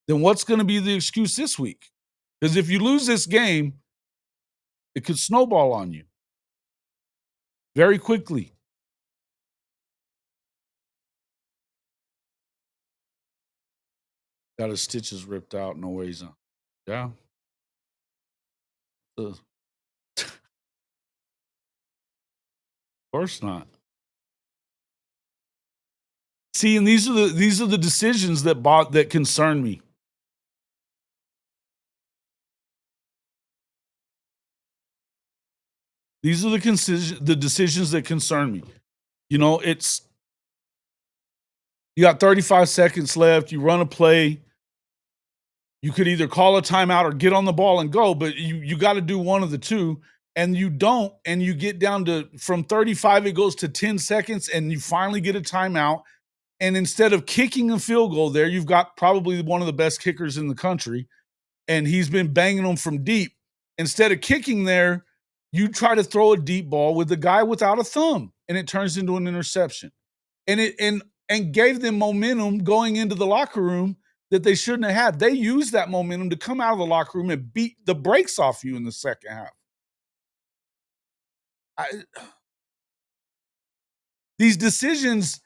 then what's going to be the excuse this week? Because if you lose this game, it could snowball on you very quickly. Got his stitches ripped out. No ways on. Yeah. Of course not. See, and these are the decisions that concern me. These are the decisions that concern me. You know, it's you got 35 seconds left. You run a play. You could either call a timeout or get on the ball and go, but you got to do one of the two. And you don't, and you get down to from 35, it goes to 10 seconds, and you finally get a timeout. And instead of kicking a field goal there, you've got probably one of the best kickers in the country, and he's been banging them from deep. Instead of kicking there, you try to throw a deep ball with the guy without a thumb, and it turns into an interception. And gave them momentum going into the locker room that they shouldn't have had. They used that momentum to come out of the locker room and beat the brakes off you in the second half. These decisions,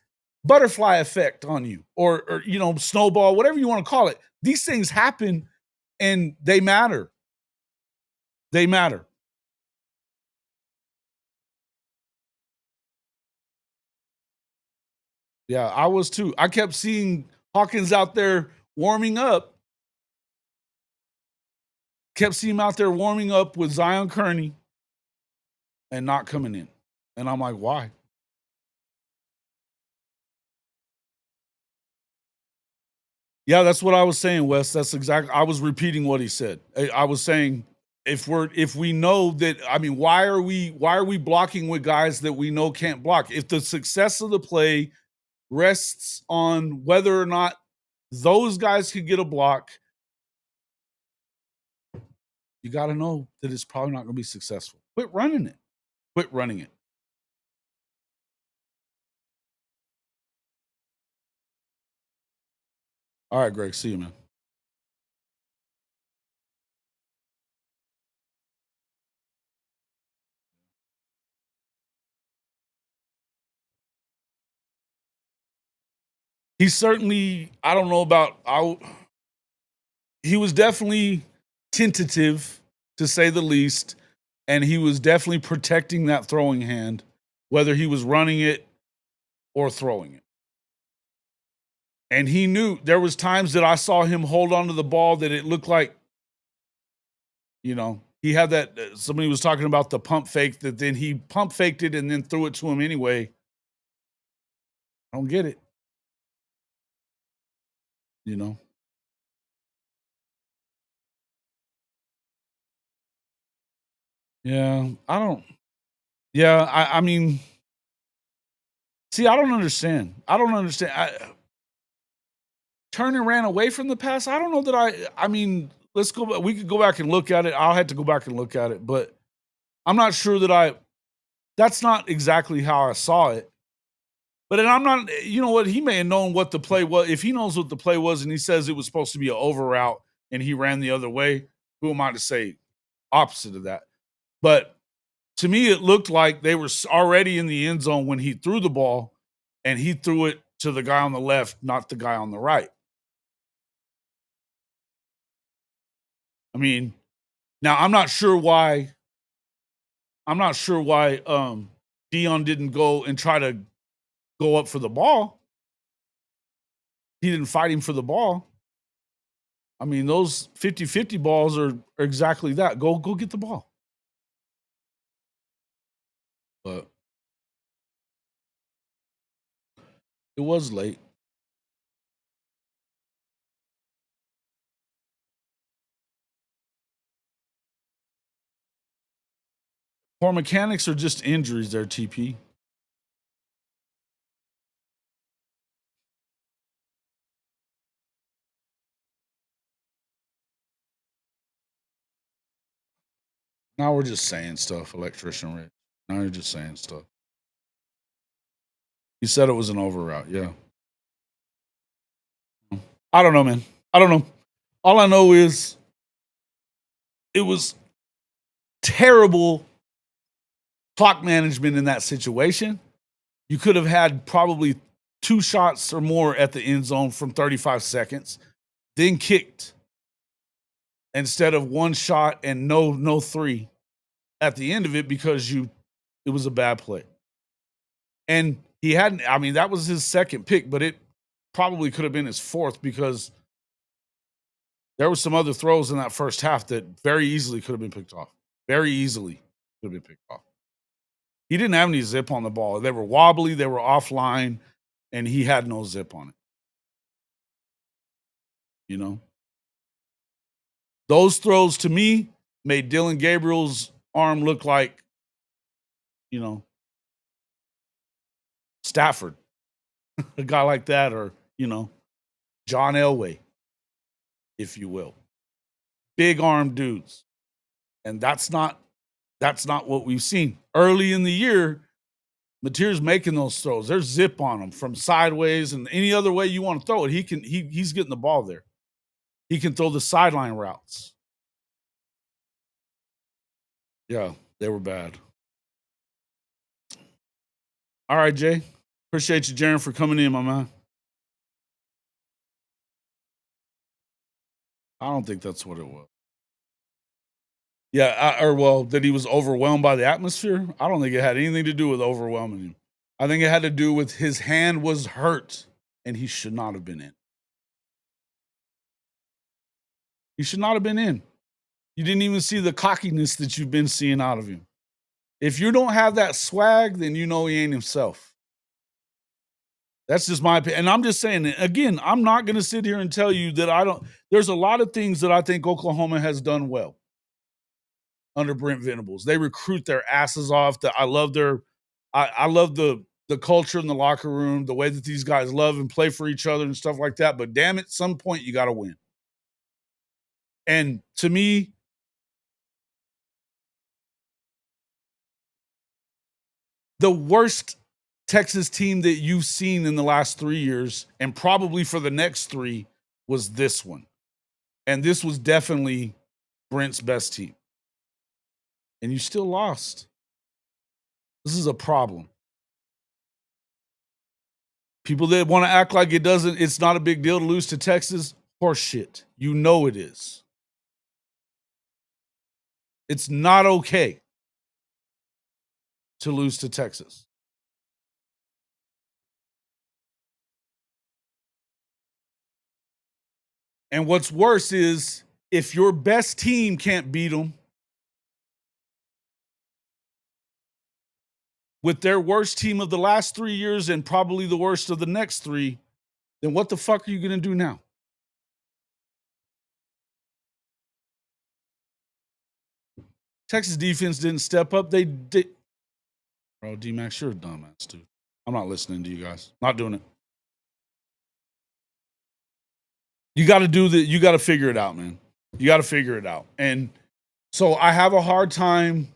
butterfly effect on you, or you know, snowball, whatever you want to call it. These things happen, and they matter. They matter. Yeah, I was too. I kept seeing Hawkins out there warming up. Kept seeing him out there warming up with Zion Kearney and not coming in. And I'm like, why? Yeah, that's what I was saying, Wes. That's exactly. I was repeating what he said. I was saying if we know that, I mean, why are we blocking with guys that we know can't block? If the success of the play rests on whether or not those guys could get a block, you got to know that it's probably not going to be successful. Quit running it. Quit running it. All right, Greg. See you, man. He's certainly, I don't know about, he was definitely tentative, to say the least, and he was definitely protecting that throwing hand, whether he was running it or throwing it. And he knew there was times that I saw him hold onto the ball that it looked like, you know, he had that. Somebody was talking about the pump fake, that then he pump faked it and then threw it to him anyway. I don't get it. You know? Yeah, I don't. Yeah, I mean, see, I don't understand. I don't understand. Turner ran away from the pass. I don't know that I mean, let's go back. We could go back and look at it. I'll have to go back and look at it, but I'm not sure that that's not exactly how I saw it. But then I'm not, you know what? He may have known what the play was. If he knows what the play was and he says it was supposed to be an over route and he ran the other way, who am I to say opposite of that? But to me, it looked like they were already in the end zone when he threw the ball, and he threw it to the guy on the left, not the guy on the right. I mean, now I'm not sure why. Dion didn't go and try to go up for the ball. He didn't fight him for the ball. I mean, those 50-50 balls are exactly that. Go get the ball. But it was late. Poor mechanics are just injuries there, TP. Now we're just saying stuff, electrician Rick. Now you're just saying stuff. He said it was an over route, yeah. I don't know, man. I don't know. All I know is it was terrible clock management in that situation. You could have had probably 2 shots or more at the end zone from 35 seconds, then kicked instead of 1 shot and no 3 at the end of it because it was a bad play. And he hadn't, I mean, that was his second pick, but it probably could have been his fourth because there were some other throws in that first half that very easily could have been picked off. Very easily could have been picked off. He didn't have any zip on the ball. They were wobbly, they were offline, and he had no zip on it. You know? Those throws to me made Dylan Gabriel's arm look like, you know, Stafford. A guy like that, or, you know, John Elway, if you will. Big arm dudes. And that's not what we've seen. Early in the year, Mateer's making those throws. There's zip on them from sideways and any other way you want to throw it. He's getting the ball there. He can throw the sideline routes. Yeah, they were bad. All right, Jay. Appreciate you, Jaron, for coming in, my man. I don't think that's what it was. Yeah, that he was overwhelmed by the atmosphere. I don't think it had anything to do with overwhelming him. I think it had to do with his hand was hurt and he should not have been in. He should not have been in. You didn't even see the cockiness that you've been seeing out of him. If you don't have that swag, then you know he ain't himself. That's just my opinion. And I'm just saying, again, I'm not going to sit here and tell you that I don't. There's a lot of things that I think Oklahoma has done well under Brent Venables. They recruit their asses off. I love I love the culture in the locker room, the way that these guys love and play for each other and stuff like that. But damn it, some point you got to win. And to me, the worst Texas team that you've seen in the last 3 years, and probably for the next 3, was this one. And this was definitely Brent's best team. And you still lost. This is a problem. People that want to act like it's not a big deal to lose to Texas, horse shit. You know it is. It's not okay to lose to Texas. And what's worse is if your best team can't beat them with their worst team of the last 3 years and probably the worst of the next 3, then what the fuck are you going to do now? Texas defense didn't step up. They did. Bro, D-Max, you're a dumbass, dude. I'm not listening to you guys. Not doing it. You got to figure it out, man. You got to figure it out. And so I have a hard time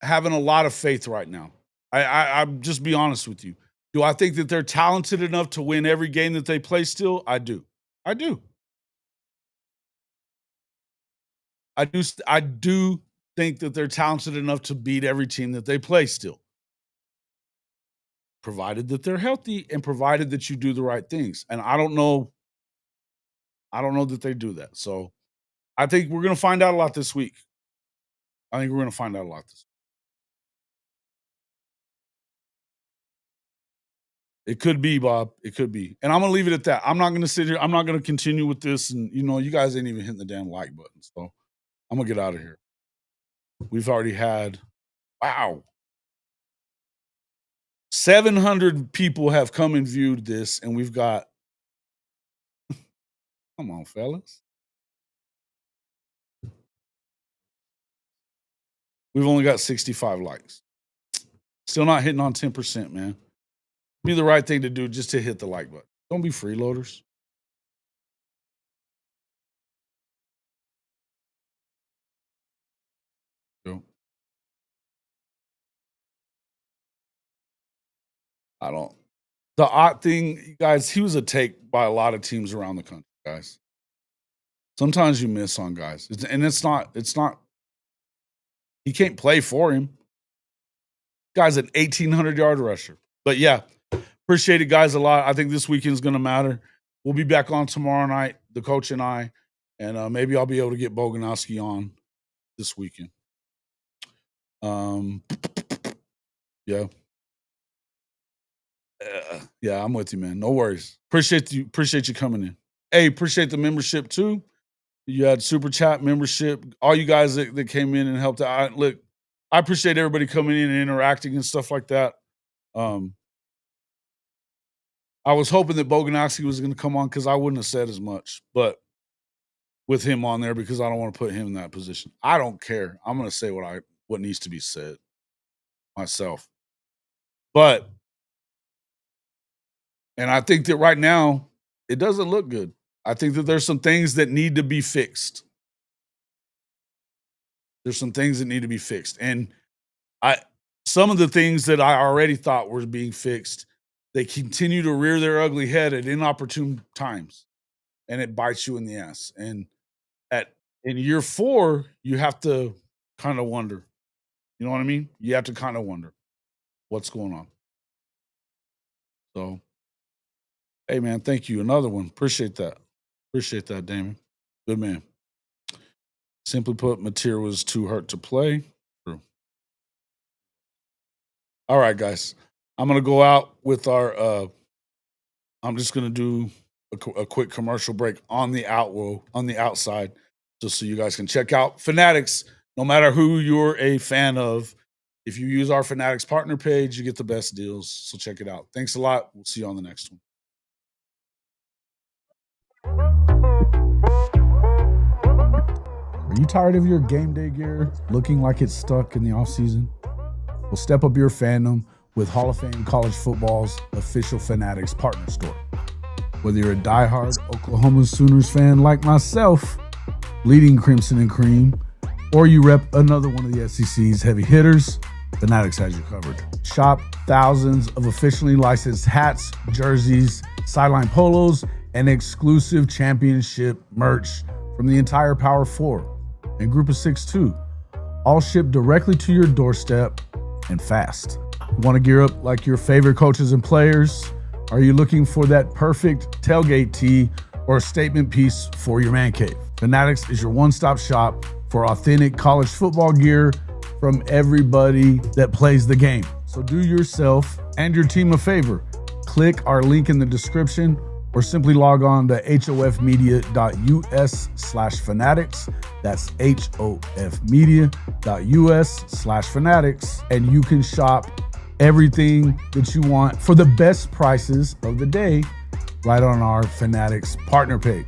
having a lot of faith right now. I'm just be honest with you. Do I think that they're talented enough to win every game that they play still? I do. I do think that they're talented enough to beat every team that they play still. Provided that they're healthy and provided that you do the right things. And I don't know that they do that. So I think we're going to find out a lot this week. It could be, Bob. It could be. And I'm going to leave it at that. I'm not going to sit here. I'm not going to continue with this. And, you guys ain't even hitting the damn like button. So I'm going to get out of here. We've already had, 700 people have come and viewed this. And we've got, come on, fellas. We've only got 65 likes. Still not hitting on 10%, man. Be the right thing to do just to hit the like button. Don't be freeloaders. I don't. The odd thing, guys, he was a take by a lot of teams around the country, guys. Sometimes you miss on guys. It's not, he can't play for him. Guy's an 1,800-yard rusher. But yeah, appreciate it, guys, a lot. I think this weekend's going to matter. We'll be back on tomorrow night, the coach and I, and maybe I'll be able to get Boganowski on this weekend. Yeah. Yeah, I'm with you, man. No worries. Appreciate you coming in. Hey, appreciate the membership too. You had super chat membership. All you guys that came in and helped out. Look, I appreciate everybody coming in and interacting and stuff like that. I was hoping that Boganowski was going to come on because I wouldn't have said as much, but with him on there because I don't want to put him in that position. I don't care. I'm going to say what needs to be said myself. And I think that right now, it doesn't look good. I think that there's some things that need to be fixed. And some of the things that I already thought were being fixed, they continue to rear their ugly head at inopportune times. And it bites you in the ass. And in year 4, you have to kind of wonder. You know what I mean? You have to kind of wonder what's going on. So, hey, man, thank you. Another one. Appreciate that. Damon. Good man. Simply put, Mateer was too hurt to play. True. All right, guys. I'm going to go out with our I'm just going to do a quick commercial break on the outside, just so you guys can check out Fanatics. No matter who you're a fan of, if you use our Fanatics partner page, you get the best deals. So check it out. Thanks a lot. We'll see you on the next one. Are you tired of your game day gear looking like it's stuck in the offseason? Well, step up your fandom with Hall of Fame College Football's official Fanatics partner store. Whether you're a diehard Oklahoma Sooners fan like myself, bleeding crimson and cream, or you rep another one of the SEC's heavy hitters, Fanatics has you covered. Shop thousands of officially licensed hats, jerseys, sideline polos, and exclusive championship merch from the entire Power 4 and Group of 6 too. All shipped directly to your doorstep and fast. Want to gear up like your favorite coaches and players? Are you looking for that perfect tailgate tee or a statement piece for your man cave? Fanatics is your one-stop shop for authentic college football gear from everybody that plays the game. So do yourself and your team a favor. Click our link in the description or simply log on to hofmedia.us/fanatics. That's hofmedia.us/fanatics. And you can shop everything that you want for the best prices of the day right on our Fanatics partner page.